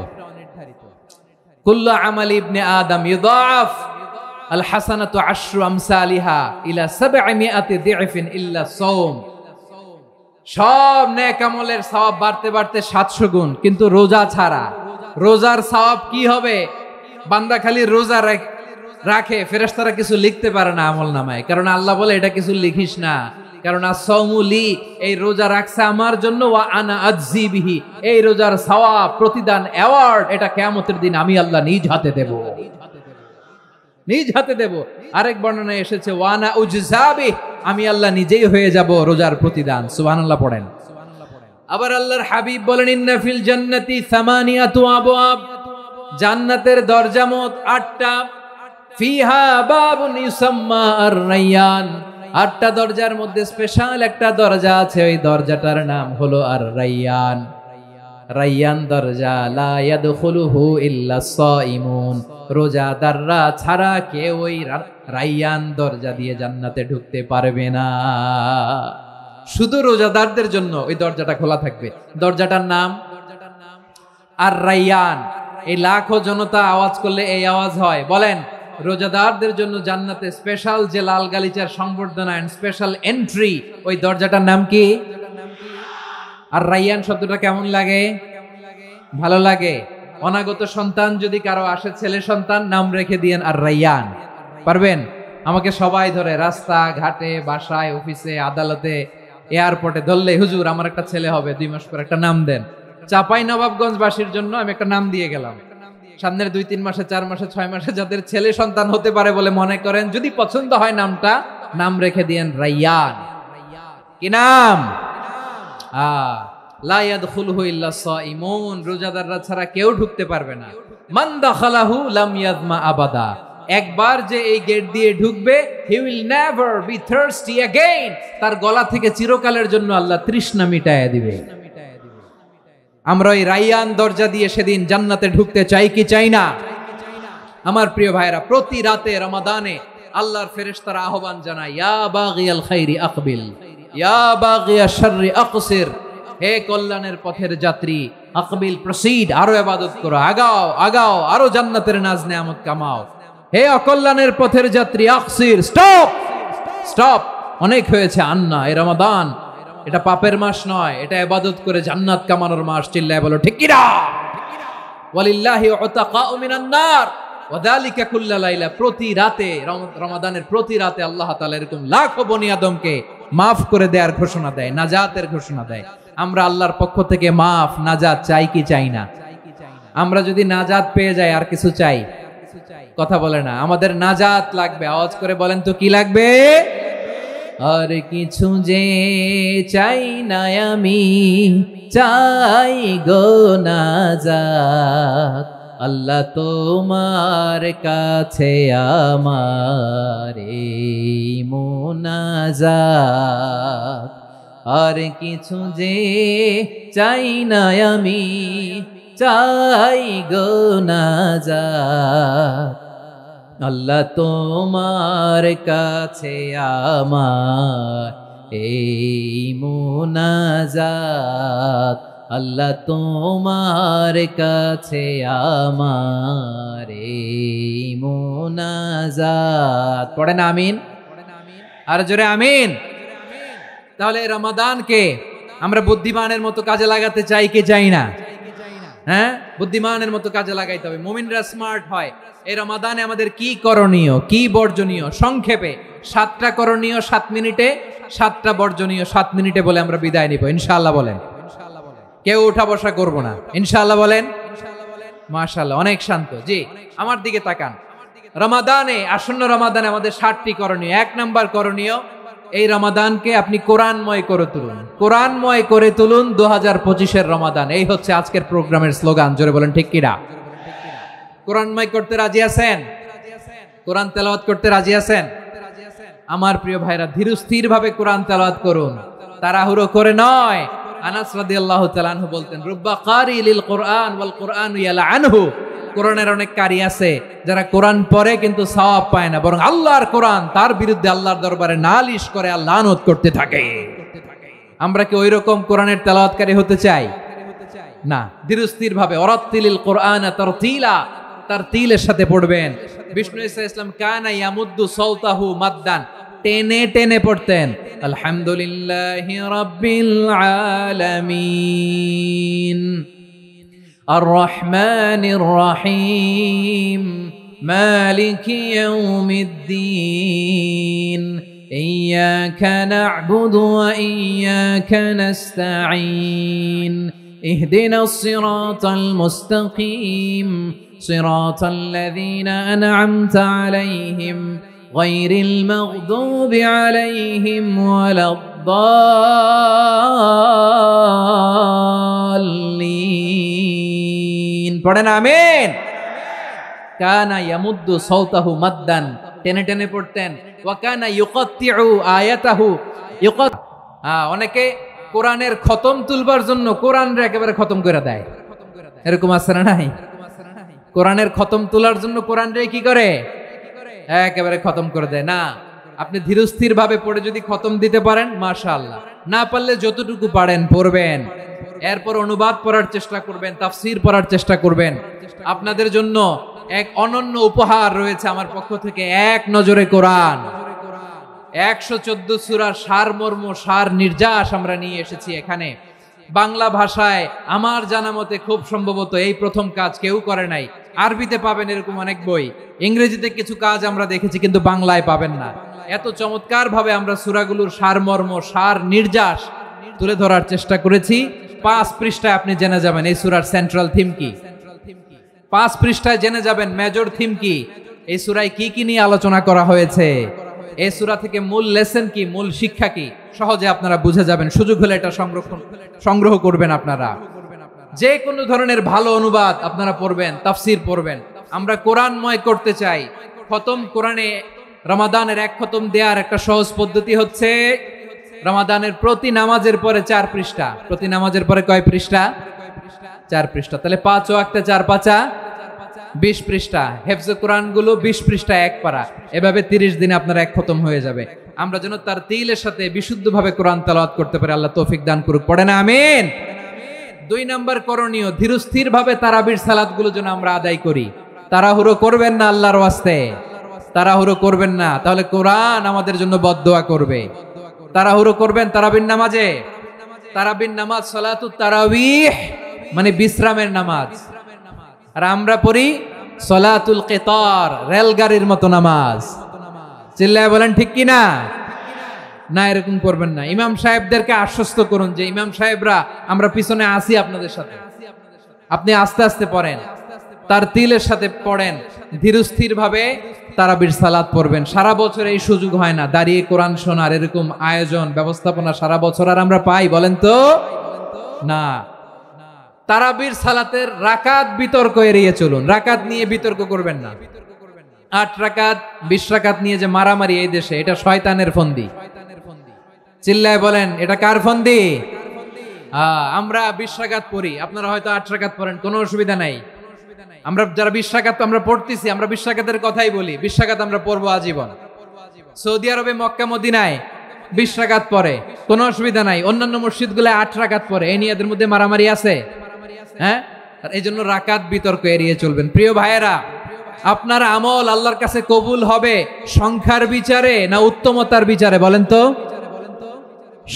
কুল্লু আমালি ইবনে আদম ইউদাফ আল হাসানাতু আশরু আমসালিহা ইলা 700 দিফিন ইল্লা সাওম। সব নেক আমলের সওয়াব বাড়তে বাড়তে 700 গুণ, কিন্তু রোজা ছাড়া। রোজার সওয়াব কি হবে? বান্দা খালি রোজা রাখে, ফেরেশতারা কিছু লিখতে পারে না আমলনামায়, কারণ আল্লাহ বলে এটা কিছু লিখিস না, কারণ as-সাওমুলি, এই রোজা রাখছে আমার জন্য, ওয়া আনা আজজি বিহি, এই রোজার সওয়াব, প্রতিদান, অ্যাওয়ার্ড, এটা কিয়ামতের দিন আমি আল্লাহ নিজ হাতে দেব, নিজ হাতে দেব। আরেক বর্ণনায় এসেছে ওয়া আনা উজজাবি, আমি আল্লাহ নিজেই হয়ে যাব রোজার প্রতিদান। সুবহানাল্লাহ পড়েন। আবার আল্লাহর হাবিব বলেন ইন্না ফিল জান্নাতি 8 আবওয়াব, জান্নাতের দরজা মোট 8টা। ফিহা বাবুন ইউসাম্মা আর-রায়্যান, 8টা দরজার মধ্যে স্পেশাল একটা দরজা আছে, ওই দরজাটার নাম হলো আর-রায়্যান। রায়্যান দরজা, লা ইয়াদখুলুহু ইল্লা সাইমুন, রোজাদাররা ছাড়া কেউ ওই রায়্যান দরজা দিয়ে জান্নাতে ঢুকতে পারবে না। শুধু রোজাদারদের জন্য ওই দরজাটা খোলা থাকবে। দরজাটার নাম আর-রায়্যান। এই লাখো জনতা আওয়াজ করলে এই আওয়াজ হয়। বলেন, রোজাদারদের জন্য জান্নাতে স্পেশাল যে লাল গালিচার সংবর্ধনা এন্ড স্পেশাল এন্ট্রি, ওই দরজাটার নাম কি? আর-রায়্যান শব্দটা কেমন লাগে? ভালো লাগে। অনাগত সন্তান যদি কারো আসে, ছেলে সন্তান, নাম রেখে দিয়েন আর-রায়্যান। পারবেন? আমাকে সবাই ধরে রাস্তা ঘাটে, বাসায়, অফিসে, আদালতে, এয়ারপোর্টে ধরলে, হুজুর আমার একটা ছেলে হবে 2 মাস পর, একটা নাম দেন। চাপাই নবাবগঞ্জবাসীর জন্য আমি একটা নাম দিয়ে গেলাম। সামনের 2-3 মাসে, 4 মাসে, 6 মাসে যাদের ছেলে সন্তান হতে পারে বলে মনে করেন, যদি পছন্দ হয় নামটা, নাম রেখে দিয়েন রায়্যান। কি নাম? লা ইয়াদখুলুহু ইল্লা সাইমুন, রোজাদাররা ছাড়া কেউ ঢুকতে পারবে না। মান দাখালাহু লাম ইয়াযমা আবাদা, একবার যে এই গেট দিয়ে ঢুকবে, he will never be thirsty again, তার গলা থেকে চিরকালের জন্য আল্লাহ তৃষ্ণা মিটায়া দিবে। আমরা ওই রায়্যান দরজা দিয়ে সেদিন জান্নাতে ঢুকতে চাই কি চাই না? আমার প্রিয় ভাইরা, প্রতি রাতে রমাদানে আল্লাহর ফেরেশতারা আহ্বান জানায়, ইয়া বাগিয়াল খাইরি আকবিল, ইয়া বাগিয়াশ শাররি আকসির, হে কল্যাণের পথের যাত্রী, আকবিল, প্রসিড, আরো ইবাদত করো, আগাও আগাও, আরো জান্নাতের নাজ নেয়ামত কামাও। হে অকল্যাণের পথের যাত্রী, আকসির, স্টপ স্টপ, অনেক হয়েছে। আন্না, এই রমাদান এটা পাপের মাস নয়, এটা ইবাদত করে জান্নাত কামানোর মাস। চিল্লায় বলো ঠিক কি না? ওয়ালিল্লাহি উতাকাউ মিনান নার ওয়া যালিকা কুল্লা লাইলা, প্রতি রাতে, রমাদানের প্রতি রাতে আল্লাহ তাআলা এরকম লাখো বনি আদমকে মাফ করে দেওয়ার ঘোষণা দেয়, নাজাতের ঘোষণা দেয়। আমরা আল্লাহর পক্ষ থেকে মাফ, নাজাত চাই কি চাই না? আমরা যদি নাজাত পেয়ে যাই, আর কিছু চাই? কথা বলে না। আমাদের নাজাত লাগবে। আওয়াজ করে বলেন তো কি লাগবে? আর কিছু যে চাই না আমি, চাই গো নাজাত, আল্লাহ তোমার কাছে আমার এই মুনাজাত। আর কিছু যে চাই না আমি, চাই গো নাজাত, আল্লাহ তোমার কাছে আমার এই মুনাজাত, আল্লাহ তোমার কাছে আমার এই মুনাজাত। পড়েন আমিন, আর জোরে আমিন। তাহলে রমাদানকে আমরা বুদ্ধিমানের মতো কাজে লাগাতে চাই কি চাই না? হ্যাঁ, বুদ্ধিমানের মতো কাজে লাগাইতে হবে। মুমিনরা স্মার্ট হয়। এই রমাদানে আমাদের কি করণীয়, কি বর্জনীয়, সংক্ষেপে 7টা করণীয় 7 মিনিটে, 7টা বর্জনীয় 7 মিনিটে বলে আমরা বিদায় নিব ইনশাআল্লাহ। বলেন কেউ উঠা বসা করবো না ইনশাআল্লাহ বলেন। মাশাআল্লাহ, অনেক শান্ত। জি, আমার দিকে তাকান। রমাদানে, আসন্ন রমাদানে আমাদের 7টি করণীয়। 1 নাম্বার করণীয়, এই রমাদানকে আপনি কোরআনময় করে তুলুন। কোরআনময় করে তুলুন 2025-এর রমাদান। এই হচ্ছে আজকের প্রোগ্রামের স্লোগান। জোরে বলেন ঠিক কিনা? কোরআনময় করতে রাজি আছেন? কোরআন তেলাওয়াত করতে রাজি আছেন? আমার প্রিয় ভাইরা, ধীরস্থির ভাবে কোরআন তেলাওয়াত করুন, তাড়াহুড়ো করে নয়। আনাস রাদিয়াল্লাহু তাআলা আনহু বলতেন, রুব্বা কারি লিল কোরআন ওয়াল কোরআন ইয়ালআনহু। কোরআনের অনেক কারি আছে যারা কোরআন পড়ে কিন্তু সওয়াব পায় না, বরং আল্লাহর কোরআন তার বিরুদ্ধে আল্লাহর দরবারে নালিশ করে আর লানত করতে থাকে। আমরা কি ওই রকম কোরআনের তেলাওয়াতকারী হতে চাই? না। ধীরস্থির ভাবে ওয়ারাত্তিলিল কোরআন তারতিলা, তারতিলের সাথে পড়বেন। বিষ্ণু ইসা ইসলাম কানা ইয়ামুদ্দু সাওতাহু মাদ্দান, টেনে টেনে পড়তেন। আলহামদুলিল্লাহি রাব্বিল আলামিন আর রহমানির রহিম মালিকি ইয়াউমিদ্দিন ইয়্যাকা না'বুদু ওয়া ইয়্যাকা নাস্তাঈন ইহদিনাস সিরাতাল মুস্তাকিম সিরাতাল লাযীনা আন'আমতা আলাইহিম গায়রিল মাগদুবি আলাইহিম ওয়ালাদ-দাল্লিন। পড়েন আমিন। কানা ইয়ামুদ্দু সাওতাহু মাদ্দান, টেনে টেনে পড়তেন। ওয়া কানা ইউকাত্তিউ আয়াতাহু অনেকে কোরআনের খতম তুলবার জন্য কোরআনরে একেবারে খতম করে দেয়। এরকম আছে না নাই? কোরআনের খতম তোলার জন্য কোরআনরে কি করে? একেবারে খতম করে দেয়। না, আপনি ধীরস্থির ভাবে পড়ে যদি খতম দিতে পারেন মাশাআল্লাহ, না পারলে যতটুকু পারেন পড়বেন, এরপর অনুবাদ পড়ার চেষ্টা করবেন, তাফসীর পড়ার চেষ্টা করবেন। আপনাদের জন্য এক অনন্য উপহার রয়েছে আমার পক্ষ থেকে, এক নজরে কোরআন। 114 সূরার সারমর্ম, সার নির্যাস আমরা নিয়ে এসেছি এখানে। বাংলা ভাষায় আমার জানা মতে খুব সম্ভবত এই প্রথম কাজ কেউ করে নাই। আরবিতে পাবেন এরকম অনেক বই, ইংরেজিতে কিছু কাজ আমরা দেখেছি, কিন্তু বাংলায় পাবেন না। এত চমৎকার ভাবে আমরা সূরাগুলোর সারমর্ম, সার নির্যাস তুলে ধরার চেষ্টা করেছি। 5 পৃষ্ঠায় আপনি জেনে যাবেন এই সূরার সেন্ট্রাল থিম কি। 5 পৃষ্ঠায় জেনে যাবেন মেজর থিম কি, এই সূরায় কি কি নিয়ে আলোচনা করা হয়েছে, এই সূরা থেকে মূল লেসন কি, মূল শিক্ষা কি, সহজে আপনারা বুঝে যাবেন। সুযোগ হলে এটা সংগ্রহ করবেন। আপনারা যে কোনো ধরনের ভালো অনুবাদ আপনারা পড়বেন, তাফসীর পড়বেন। আমরা কোরআনময় করতে চাই। খতম কোরআনে রমাদানের 1 খতম দেওয়ার একটা সহজ পদ্ধতি হচ্ছে রমাদানের প্রতি নামাজের পরে 4 পৃষ্ঠা। প্রতি নামাজের পরে কয় পৃষ্ঠা? 4 পৃষ্ঠা। তাহলে 5 ওয়াক্তে 4 পাঁচা 20 পৃষ্ঠা। হেফজে কোরআন গুলো 20 পৃষ্ঠা 1 পারা। এভাবে 30 দিনে আপনার 1 খতম হয়ে যাবে। আমরা যেন তার তিলের সাথে বিশুদ্ধভাবে কোরআন তেলাওয়াত করতে পারি, আল্লাহ তৌফিক দান করুক। পড়েন আমিন। 2 নাম্বার করণীয়, ধীরস্থির ভাবে তারাবির সালাত গুলো যেন আমরা আদায় করি। তাড়াহুড়ো করবেন না আল্লাহর ওয়াস্তে, তাড়াহুড়ো করবেন না, তাহলে কোরআন আমাদের জন্য বদদোয়া করবে। তাড়াহুড়ো করবেন তারাবির নামাজে। তারাবির নামাজ সালাতুত তারাবিহ মানে বিশ্রামের নামাজ, আর আমরা পড়ি সালাতুল কিতার, রেলগাড়ির মতো নামাজ। চিল্লায় বলেন ঠিক কি না? না, এরকম করবেন না। ইমাম সাহেবদেরকে আশ্বস্ত করুন যে ইমাম সাহেবরা আমরা পিছনে আসি আপনাদের সাথে, আপনি আস্তে আস্তে পড়েন, তার তিলের সাথে পড়েন, ধীরস্থির ভাবে তারাবির সালাত পড়বেন। সারা বছর এই সুযোগ হয় না দাঁড়িয়ে কোরআন শোনার, এরকম আয়োজন ব্যবস্থাপনা সারা বছর আর আমরা পাই বলেন তো? না। তারাবির সালাতের রাকাত বিতর্ক এড়িয়ে চলুন। রাকাত নিয়ে বিতর্ক করবেন না। 8 রাকাত 20 রাকাত নিয়ে যে মারামারি এই দেশে, এটা শয়তানের ফন্দি। চিল্লায় বলেন এটা কার ফন্দি? আমরা 20 রাকাত পড়ি, আপনারা হয়তো 8 রাকাত পড়েন, কোনো অসুবিধা নাই। আমরা যারা 20 রাকাত আমরা পড়তেছি, আমরা 20 রাকাতের কথাই বলি। 20 রাকাত আমরা পড়বো আজীবন। সৌদি আরবে মক্কা মদিনায় 20 রাকাত পড়ে, কোনো অসুবিধা নাই। অন্যান্য মসজিদগুলো 8 রাকাত পড়ে, এই নিয়ে এদের মধ্যে মারামারি আছে? হ্যাঁ, এই জন্য রাকাত বিতর্ক এড়িয়ে চলবেন। প্রিয় ভাইয়েরা, আপনার আমল আল্লাহর কাছে কবুল হবে সংখ্যার বিচারে না উত্তমতার বিচারে বলেন তো?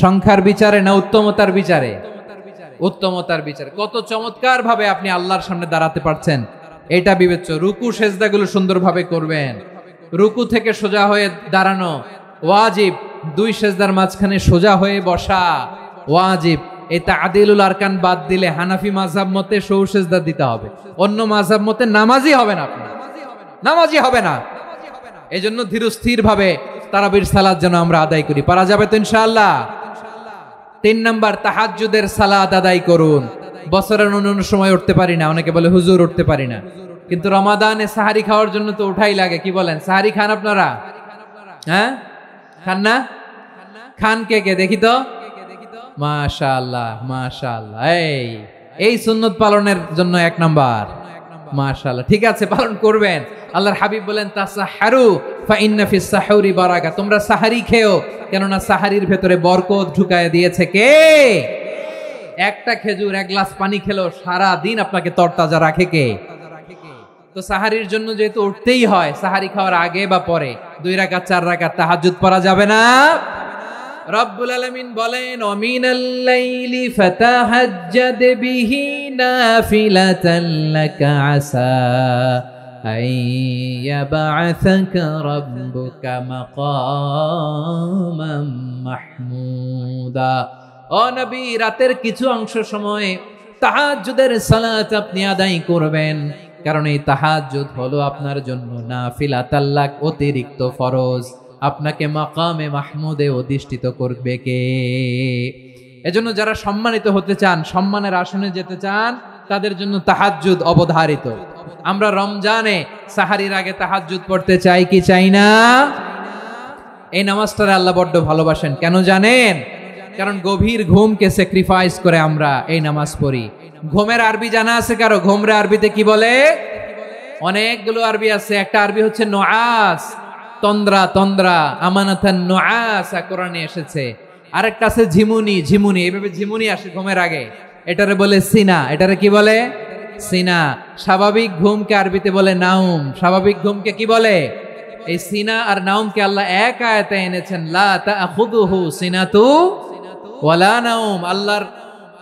সংখ্যার বিচারে না উত্তমতার বিচারে? উত্তমতার বিচারে। কত চমৎকার ভাবে আপনি আল্লাহর সামনে দাঁড়াতে পারছেন এটা বিবেচ্য। রুকু সেজদাগুলো সুন্দরভাবে করবেন। রুকু থেকে সোজা হয়ে দাঁড়ানো ওয়াজিব, 2 সেজদার মাঝখানে সোজা হয়ে বসা ওয়াজিব। এই তা'দিলুল আরকান বাদ দিলে হানাফি মাযহাব মতে সহু সিজদা দিতে হবে, অন্য মাযহাব মতে নামাজই হবে না, আপনি নামাজই হবে না। এজন্য ধীরস্থির ভাবে তারাবির সালাত যেন আমরা আদায় করি। পারা যাবে তো ইনশাআল্লাহ? 3 নাম্বার, তাহাজ্জুদের সালাত আদায় করুন। বছরের অন্য সময় উঠতে পারি না, অনেকে বলে হুজুর উঠতে পারি না, কিন্তু রমাদানে সাহারি খাওয়ার জন্য তো উঠাই লাগে। কি বলেন, সাহারি খান আপনারা? হ্যাঁ, খান না? খান কে কে দেখি তো? মাশাআল্লাহ মাশাআল্লাহ। এই সুন্নত পালনের জন্য 1 নাম্বার। মাশাআল্লাহ, ঠিক আছে, পালন করবেন। আল্লাহর হাবিব বলেন তাসাহহারু ফা ইন্না ফিস সাহুরি বারাকা, তোমরা সাহারি খেও, কেননা সাহারির ভেতরে বরকত ঢুকায় দিয়েছে কে? একটা খেজুর, 1 গ্লাস পানি খেলেও সারা দিন আপনাকে তরতাজা রাখে কে? তো সাহারির জন্য যেহেতু উঠতেই হয়, সাহারি খাওয়ার আগে বা পরে 2 রাকাত 4 রাকাত তাহাজ্জুদ পড়া যাবে না? রব্বুল আলামিন বলেন ওয়ামিনাল লাইলি ফাতাহাজ্জাদ বিহি নাফিলাতান লাকা আসা আইয়াবআসাকা রাব্বুকা মাকামান মাহমুদা। ও নবী, রাতের কিছু অংশ সময়ে তাহাজ্জুদের সালাত আপনি আদায় করবেন, কারণ এই তাহাজ্জুদ হলো আপনার জন্য নাফিলাতাল লাক, অতিরিক্ত ফরজ। আপনাকে মাকামে মাহমুদে অধিষ্ঠিত করবে কে? এজন্য যারা সম্মানিত হতে চান, সম্মানের আসনে যেতে চান, তাদের জন্য তাহাজ্জুদ অবধারিত। আমরা রমজানে সাহারির আগে তাহাজ্জুদ পড়তে চাই কি চাই না? এই নামাজটারে আল্লাহ বড্ড ভালোবাসেন, কেন জানেন? কারণ গভীর ঘুমকে স্যাক্রিফাইস করে আমরা এই নামাজ পড়ি। ঘুমের আরবি জানা আছে কারো? ঘুমরে আরবিতে কি বলে? অনেকগুলো আরবি আছে। একটা আরবি হচ্ছে নুআস, তন্দ্রা, তন্দ্রা, আমানাতান নুআসা কোরআনে এসেছে। আরেকটা আছে ঝিমুনি, ঝিমুনি, এইভাবে ঝিমুনি আসে ঘুমের আগে, এটারে বলে সিনা। এটারে কি বলে? সিনা। স্বাভাবিক ঘুমকে আরবিতে বলে নাউম। স্বাভাবিক ঘুমকে কি বলে? এই সিনা আর নাউমকে আল্লাহ এক আয়াতে এনেছেন, লা তাখুযুহু সিনাতু ওয়ালা নাউম। আল্লাহর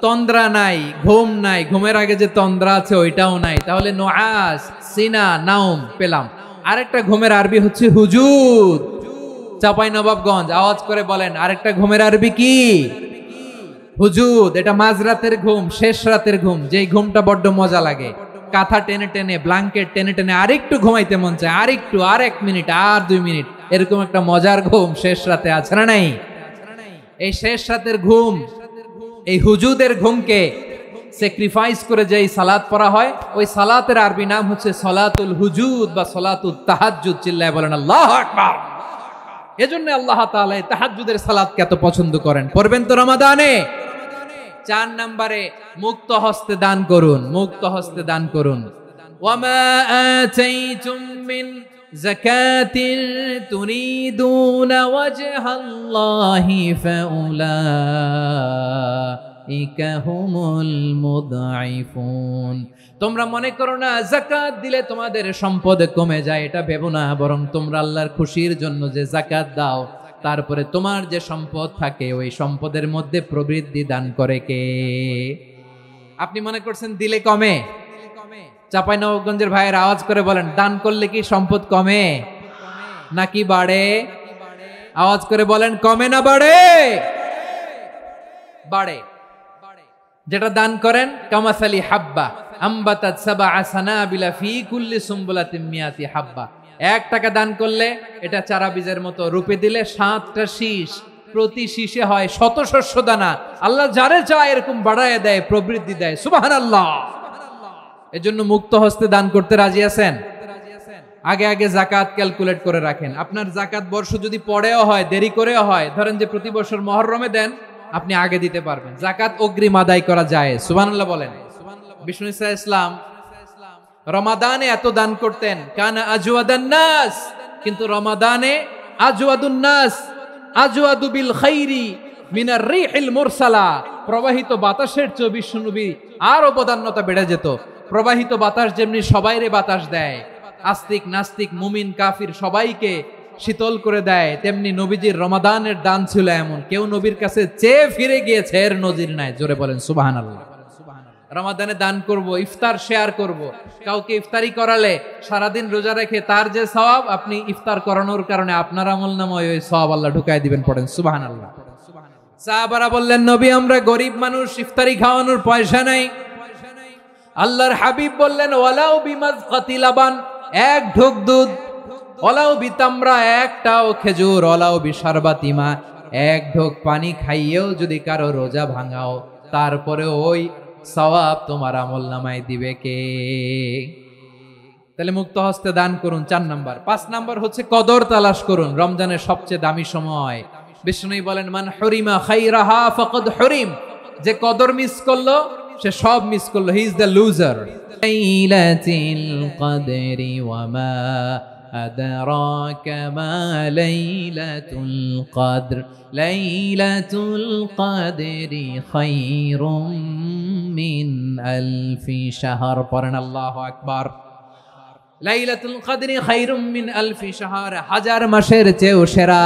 তন্দ্রা নাই, ঘুম নাই, ঘুমের আগে যে তন্দ্রা আছে ওইটাও নাই। তাহলে নুআস, সিনা, নাউম পেলাম। আরেকটা ঘুমের আরবি হচ্ছে হুজুর। চাঁপাইনবাবগঞ্জ আওয়াজ করে বলেন, আরেকটা ঘুমের আরবি কি? হুজুর। এটা মাঝরাতের ঘুম, শেষ রাতের ঘুম, যেই ঘুমটা বড্ড মজা লাগে। কাঁথা টেনে টেনে, ব্ল্যাঙ্কেট টেনে টেনে আরেকটু ঘুমাইতে মন চায়, আরেকটু, আর 1 মিনিট, আর 2 মিনিট, এরকম একটা মজার ঘুম শেষ রাতে আছে না নাই? এই শেষ রাতের ঘুম, এই হুজুদের ঘুমকে স্যাক্রিফাইস করে যেই সালাত পড়া হয়, ওই সালাতের আরবি নাম হচ্ছে সলাতুল হুজুদ বা সলাতুত তাহাজ্জুদ। চিল্লায় বলেন আল্লাহু আকবার। এজন্য আল্লাহ তাআলা এই তাহাজ্জুদের সালাতকে এত পছন্দ করেন। পড়বেন তো রমাদানে। 4 নম্বরে মুক্ত হস্তে দান করুন, মুক্ত হস্তে দান করুন। ওয়ামা আতাইতুম মিন যাকাতিন তুরিদুনা ওয়াজহাল্লাহি ফাউলাইকা হুমুল মুদঈফুন। তোমরা মনে করো না যাকাত দিলে তোমাদের সম্পদ কমে যায়, এটা ভেবো না, বরং তোমরা আল্লাহর খুশির জন্য যে যাকাত দাও, তারপরে তোমার যে সম্পদ থাকে ওই সম্পদের মধ্যে প্রবৃদ্ধি দান করে কে? আপনি মনে করছেন দিলে কমে? চাঁপাইনবাবগঞ্জের ভাইয়ের আওয়াজ করে বলেন, দান করলে কি সম্পদ কমে নাকি বাড়ে? আওয়াজ করে বলেন, কমে না বাড়ে? বাড়ে। যেটা দান করেন, কামাসালি হাব্বা আম্বাতাত সাবআ সানাবিলা ফি কুল্লি সুম্বুলাতিন মিয়াতি হাব্বা। 1 টাকা দান করলে এটা চারা বীজের মতো, রূপে দিলে 7টা শীষ, প্রতি শীষে হয় 100 শস্য দানা। আল্লাহ যারে চায় এরকম বাড়ায় দেয়, প্রবৃদ্ধি দেয়। সুবহানাল্লাহ। এজন্য মুক্ত হস্তে দান করতে রাজি আছেন? আগে আগে যাকাত ক্যালকুলেট করে রাখেন। আপনার যাকাত বর্ষ যদি পড়েও হয়, দেরি করেও হয়, ধরেন যে প্রতি বছর মুহররমে দেন, আপনি আগে দিতে পারবেন। যাকাত অগ্রিম আদায় করা যায়। সুবহানাল্লাহ বলেন। বিষ্ণু ইসা ইসলাম রমাদানে এত দান করতেন, কানা আজওয়াদান নাস, কিন্তু রমাদানে আজওয়াদুন নাস আজওয়াদু বিল খাইরি মিনার রিহিল মুরসালা। প্রবাহিত বাতাসের চেয়ে বিশ্ব নবী আর অবদান্যতা বেড়ে যেত। প্রবাহিত বাতাস যেমনি সবাইরে বাতাস দেয়, আস্তিক নাস্তিক মুমিন কাফির সবাইকে শীতল করে দেয়, তেমনি নবীজির রমাদানের দান ছিল এমন, কেউ নবীর কাছে চেয়ে ফিরে গিয়েছে এর নজির নাই। জোরে বলেন সুবহানাল্লাহ। রমাদানে দান করব, ইফতার শেয়ার করব। কাউকে ইফতারি করালে সারাদিন রোজা রেখে তার যে সওয়াব, আপনি ইফতার করানোর কারণে আপনার আমল নামায় ওই সওয়াব আল্লাহ ঢুকায় দিবেন। পড়েন সুবহানাল্লাহ। সাহাবারা বললেন, নবী আমরা গরিব মানুষ, ইফতারি খাওয়ানোর পয়সা নাই। আল্লাহর হাবিব বললেন, ওয়ালাউ বিমাজকাতি লাবান, এক ঢোক দুধ, ওয়ালাউ বিতামরা, একটাও খেজুর, ওয়ালাউ বিশারবাতিমা, এক ঢোক পানি খাইয়েও যদি কারো রোজা ভাঙাও, তারপরে ওই সওয়াব তোমার আমলনামায় দিবে কে? তাহলে মুক্ত হস্তে দান করুন, 4 নাম্বার। 5 নাম্বার হচ্ছে কদর তালাশ করুন, রমজানের সবচেয়ে দামি সময়। বিষ্ণু বলেন, মান হুরিমা খাইরাহা ফাকাদ হুরিম, যে কদর মিস করলো সে সব মিস করলো, হি ইজ দ্য লুজার। লাইলাতুল কদরি ওয়া মা আদরাকা মা লাইলাতুল কদর, লাইলাতুল কদরি খায়রুম মিন আলফি শাহর। পড়েন আল্লাহু আকবার। লাইলাতুল কদরি খায়রুম মিন আলফি শাহর, 1000 মাসের চেয়েও সেরা।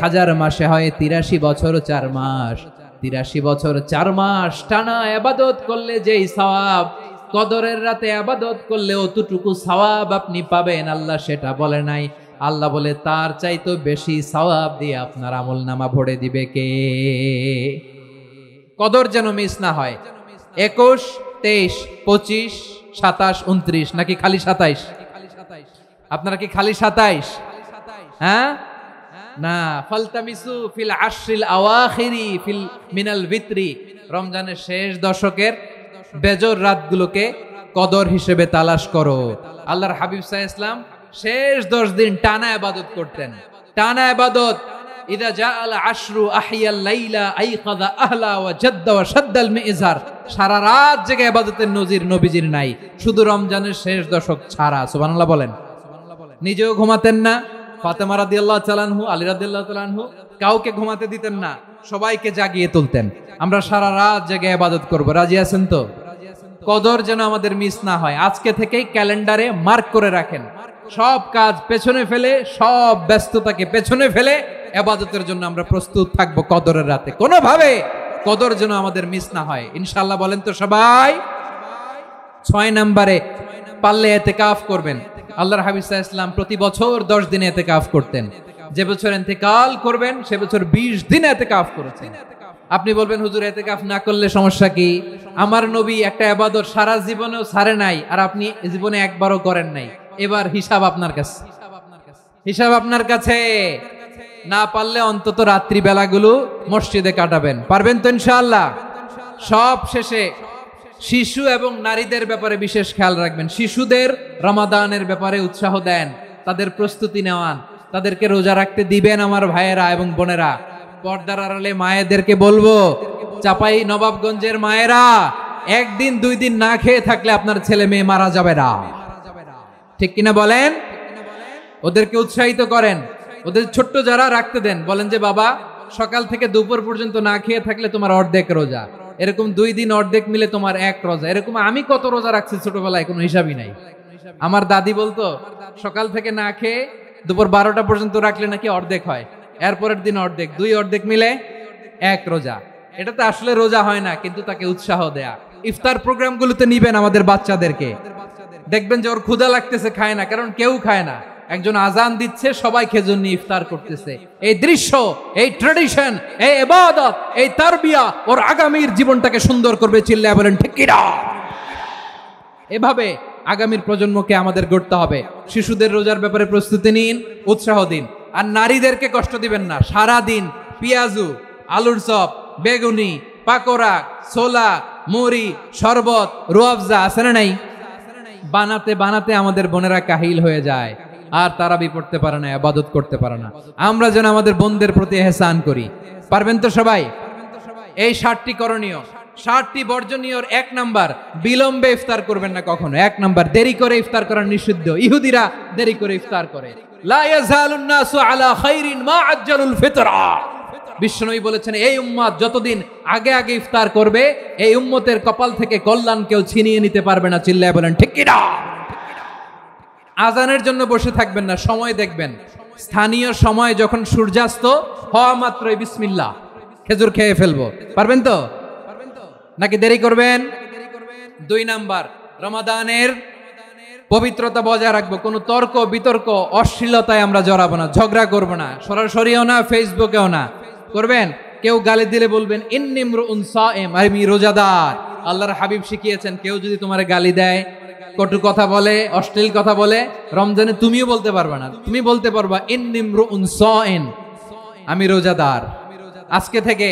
1000 মাসে হয় 83 বছর 4 মাস। 83 বছর 4 মাস টানা ইবাদত করলে যেই সওয়াব, কদরের রাতে ইবাদত করলে অতটুকু সওয়াব আপনি পাবেন, আল্লাহ সেটা বলে নাই। আল্লাহ বলে তার চাইতে বেশি সওয়াব দিয়ে আপনার আমলনামা ভরে দিবে কে? কদর যেন মিস না হয়। 21, 23, 25, 27, 29 নাকি খালি 27? আপনারা কি খালি 27? হ্যাঁ না, ফালতামিসু ফিল আশরিল আওয়াখিরি ফিল মিনাল ভিতরি, রমজানের শেষ দশকের বেজর রাতগুলোকে কদর হিসেবে তালাশ করো। আল্লাহর হাবিব সাল্লাল্লাহু আলাইহি ওয়াসাল্লাম শেষ 10 দিন টানা ইবাদত করতেন, টানা ইবাদত। ইদা জাআল আশরু আহিয়াল লাইলা আইকাযা আহলা ওয়া জাদ্দা ওয়া শাদ্দাল মিজার, সারা রাত জেগে ইবাদতের নজির নবীজির নাই, শুধু রমজানের শেষ দশক ছাড়া। সুবহানাল্লাহ বলেন। নিজেও ঘুমাতেন না, ফাতেমা রাদিয়াল্লাহু তাআলা আনহু, আলী রাদিয়াল্লাহু তাআলা আনহু কাউকে ঘুমাতে দিতেন না, সবাইকে জাগিয়ে তুলতেন। আমরা সারা রাত জেগে ইবাদত করব, রাজি আছেন তো? কদর যেন আমাদের মিস না হয়। আজকে থেকেই ক্যালেন্ডারে মার্ক করে রাখেন, সব কাজ পেছনে ফেলে, সব ব্যস্ততাকে পেছনে ফেলে ইবাদতের জন্য আমরা প্রস্তুত থাকবো কদরের রাতে। কোনোভাবে কদর যেন আমাদের মিস না হয়, ইনশাআল্লাহ। বলেন তো সবাই। 6 নম্বরে পারলে ইতিকাফ করবেন। আল্লাহর হাবিব সাল্লাল্লাহু আলাইহি ওয়াসাল্লাম প্রতি বছর 10 দিন ইতিকাফ করতেন। যে বছর ইন্তেকাল করবেন সে বছর 20 দিন ইতিকাফ করেছেন। আপনি বলবেন, হুজুর ইতিকাফ না করলে সমস্যা কি? আমার নবী একটা ইবাদত সারা জীবনেও ছাড়ে নাই, আর আপনি জীবনে একবারও করেন নাই। এবার হিসাব আপনার কাছে, হিসাব আপনার কাছে। না পারলে অন্তত রাত্রি বেলাগুলো মসজিদে কাটাবেন, পারবেন তো ইনশাআল্লাহ? সব শেষে শিশু এবং নারীদের ব্যাপারে বিশেষ খেয়াল রাখবেন। শিশুদের রমাদানের ব্যাপারে উৎসাহ দেন, তাদের প্রস্তুতি নেওয়ান, তাদেরকে রোজা রাখতে দিবেন। আমার ভাইয়েরা এবং বোনেরা, পর্দার আড়ালে মায়েদেরকে বলবো, চাপাই নবাবগঞ্জের মায়েরা, 1 দিন 2 দিন না খেয়ে থাকলে আপনার ছেলে মেয়ে মারা যাবে না, ঠিক কিনা বলেন? ওদেরকে উৎসাহিত করেন, ওদের ছোট্ট যারা রাখতে দেন, বলেন যে বাবা সকাল থেকে দুপুর পর্যন্ত না খেয়ে থাকলে তোমার অর্ধেক রোজা, এরকম 2 দিন অর্ধেক মিলে তোমার 1 রোজা। এরকম আমি কত রোজা রাখছি ছোটবেলায়, কোনো হিসাবই নাই। আমার দাদি বলতো সকাল থেকে না খেয়ে দুপুর 12টা পর্যন্ত রাখলে নাকি অর্ধেক হয়, এরপরের দিন অর্ধেক, 2 অর্ধেক মিলে 1 রোজা। এটা তো আসলে রোজা হয় না, কিন্তু তাকে উৎসাহ দেয়া। ইফতার প্রোগ্রামগুলোতে নিবেন আমাদের বাচ্চাদেরকে, দেখবেন যে ওর ক্ষুধা লাগতেছে, খায় না, কারণ কেউ খায় না। একজন আজান দিচ্ছে, সবাই খেজুর নিয়ে ইফতার করতেছে। এই দৃশ্য, এই ট্র্যাডিশন, এই ইবাদত, এই তারবিয়া ওর আগামীর জীবনটাকে সুন্দর করবে। চিল্লায় বলেন ঠিক কি না? এভাবে আগামীর প্রজন্মকে আমাদের গড়তে হবে। শিশুদের রোজার ব্যাপারে প্রস্তুতি নিন, উৎসাহ দিন। আর নারীদেরকে কষ্ট দিবেন না। সারা দিন পেঁয়াজু, আলুর চপ, বেগুনি, পাকোড়া, ছোলা, মুড়ি, শরবত, রুয়াবজা আছে না নাই? বানাতে বানাতে আমাদের বোনেরা কাহিল হয়ে যায়, আর তারাবি পড়তে পারে না, ইবাদত করতে পারে না। আমরা যেন আমাদের বোনদের প্রতি ইহসান করি। পারবেন তো সবাই? এই 7টি করণীয়, 7টি বর্জনীয়। 1 নাম্বার, বিলম্বে ইফতার করবেন না কখনো। 1 নাম্বার, দেরি করে ইফতার করা নিষিদ্ধ। ইহুদিরা দেরি করে ইফতার করে। লা ইয়াজালুন নাসু আলা খাইরিন মা আজ্জালুল ফিতরা। বিশ্বনবী বলেছেন, এই উম্মত যতদিন আগে আগে ইফতার করবে, এই উম্মতের কপাল থেকে কল্যাণ কেউ ছিনিয়ে নিতে পারবে না। চিল্লায় বলেন ঠিক কি না? আজানের জন্য বসে থাকবেন না, সময় দেখবেন। স্থানীয় সময় যখন সূর্যাস্ত হওয়া মাত্রই বিসমিল্লাহ, খেজুর খেয়ে ফেলবো। পারবেন তো? নাকি দেরি করবেন? 2 নাম্বার, রমাদানের পবিত্রতা বজায় রাখবো। কোনো তর্ক বিতর্ক অশ্লীলতায় আমরা জড়াবো না, ঝগড়া করবো না, সরাসরিও না, ফেসবুকেও না। করবেন? কেউ গালি দিলে বলবেন ইন্নী ইমরুউন সাইম, আমি রোজাদার। আল্লাহর হাবিব শিখিয়েছেন কেউ যদি তোমারে গালি দেয়, কটু কথা বলে, অশ্লীল কথা বলে, রমজানে তুমিও বলতে পারবে না, তুমি বলতে পারবা ইন্নী ইমরুউন সাইম, আমি রোজাদার। আজকে থেকে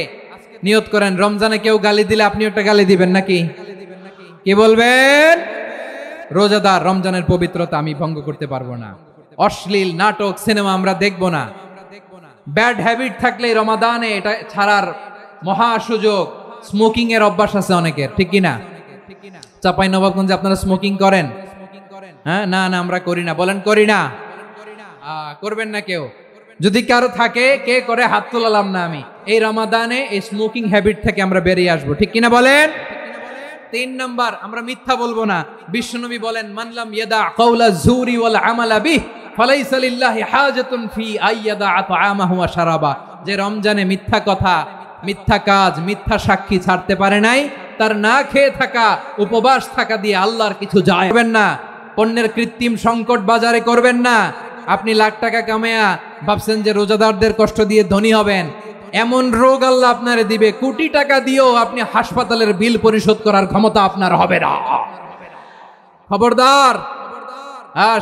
নিয়ত করেন রমজানে কেউ গালি দিলে আপনি একটা গালি দিবেন নাকি? কি বলবেন? রোজাদার, রমজানের পবিত্রতা আমি ভঙ্গ করতে পারবো না। অশ্লীল নাটক সিনেমা আমরা দেখব না। ব্যাড হ্যাবিট থাকলে রমাদানে এটা ছাড়ার মহা সুযোগ। স্মোকিং এর অভ্যাস আছে অনেকের, ঠিক কি না? চাঁপাইনবাবগঞ্জে আপনারা স্মোকিং করেন? হ্যাঁ, না না আমরা করি না। বলেন করি না? করবেন না কেউ? যদি কারো থাকে, কে করে হাত তোলালাম না আমি। এই রমাদানে এই স্মোকিং হ্যাবিট থেকে আমরা বেরিয়ে আসবো, ঠিক কিনা বলেন? 3 নাম্বার, আমরা মিথ্যা বলবো না। বিশ্বনবী বলেন মানলাম ইয়াদা কাওলা যুরি ওয়াল আমালা বিহ ফালাইসা লিল্লাহি হাজাতুন ফি আইয়াদা তাআমাহু ওয়া শারাবা। যে রমজানে মিথ্যা কথা, মিথ্যা কাজ, মিথ্যা সাক্ষী ছাড়তে পারে নাই, তার না খেয়ে থাকা, উপবাস থাকা দিয়ে আল্লাহর কিছু যায় করবেন না। পণ্যের কৃত্রিম সংকট বাজারে করবেন না। আপনি লাখ টাকা কামায়া ভাবছেন যে রোজাদারদের কষ্ট দিয়ে ধনী হবেন, এমন রোগ আল্লাহ আপনারে দিবে, কোটি টাকা দিয়েও আপনি হাসপাতালের বিল পরিশোধ করার ক্ষমতা আপনার হবে না। খবরদার।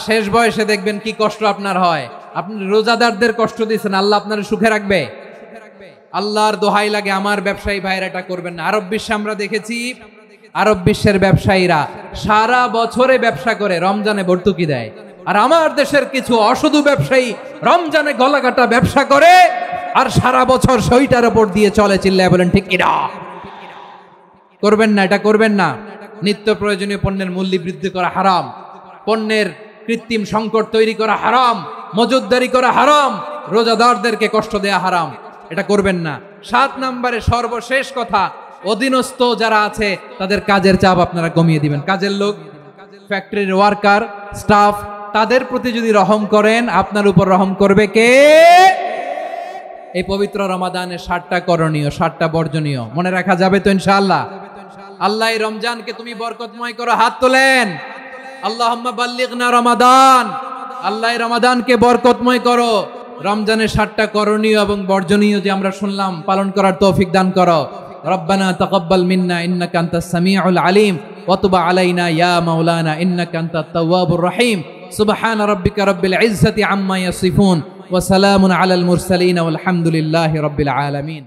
শেষ বয়সে দেখবেন কি কষ্ট আপনার হয়। আপনি রোজাদারদের কষ্ট দিয়েছেন, আল্লাহ আপনার সুখে রাখবে? আল্লাহর দোহাই লাগে আমার ব্যবসায়ী ভাইরা এটা করবেন না। আরব বিশ্বে আমরা দেখেছি, আরব বিশ্বের ব্যবসায়ীরা সারা বছরে ব্যবসা করে, রমজানে ভর্তুকি দেয়। আর আমার দেশের কিছু অসাধু ব্যবসায়ী রমজানে গলাকাটা ব্যবসা করে আর সারা বছর সইটার উপর দিয়ে চলে। চিল্লায় বলেন ঠিক কিনা? করবেন না, এটা করবেন না। নিত্য প্রয়োজনীয় পণ্যের মূল্য বৃদ্ধি করা হারাম, পণ্যের কৃত্রিম সংকট তৈরি করা হারাম, মজুতদারি করা হারাম, রোজাদারদেরকে কষ্ট দেয়া হারাম, এটা করবেন না। 7 নম্বরে সর্বশেষ কথা, অধীনস্থ যারা আছে তাদের কাজের চাপ আপনারা কমিয়ে দিবেন। কাজের লোক, ফ্যাক্টরির ওয়ার্কার, স্টাফ, তাদের প্রতি যদি রহম করেন, আপনার উপর রহম করবে কে? এই পবিত্র রমাদানে 7টা করণীয়, 7টা বর্জনীয় মনে রাখা যাবে তো ইনশাআল্লাহ? আল্লাহ এই রমজানকে তুমি বরকতময় করো, হাত তোলেন। আল্লাহুম্মা বাল্লিগনা রমাদান। আল্লাহ এই রমাদানকে বরকতময় করো। রমজানের 7টা করণীয় এবং বর্জনীয় যে আমরা শুনলাম, পালন করার তৌফিক দান করো। রব্বানা তাকাব্বাল মিন্না ইন্নাকা আনতাস সামিউল আলিম ওয়া তুব আলাইনা ইয়া মাওলানা ইন্নাকা আনতাত তাওয়াবুর রহিম। সুবহানা রাব্বিকা রাব্বিল ইজ্জাতি আম্মা ইয়াসিফুন ওয়া সালামুন আলাল মুরসালিন ওয়াল হামদুলিল্লাহি রাব্বিল আলামিন।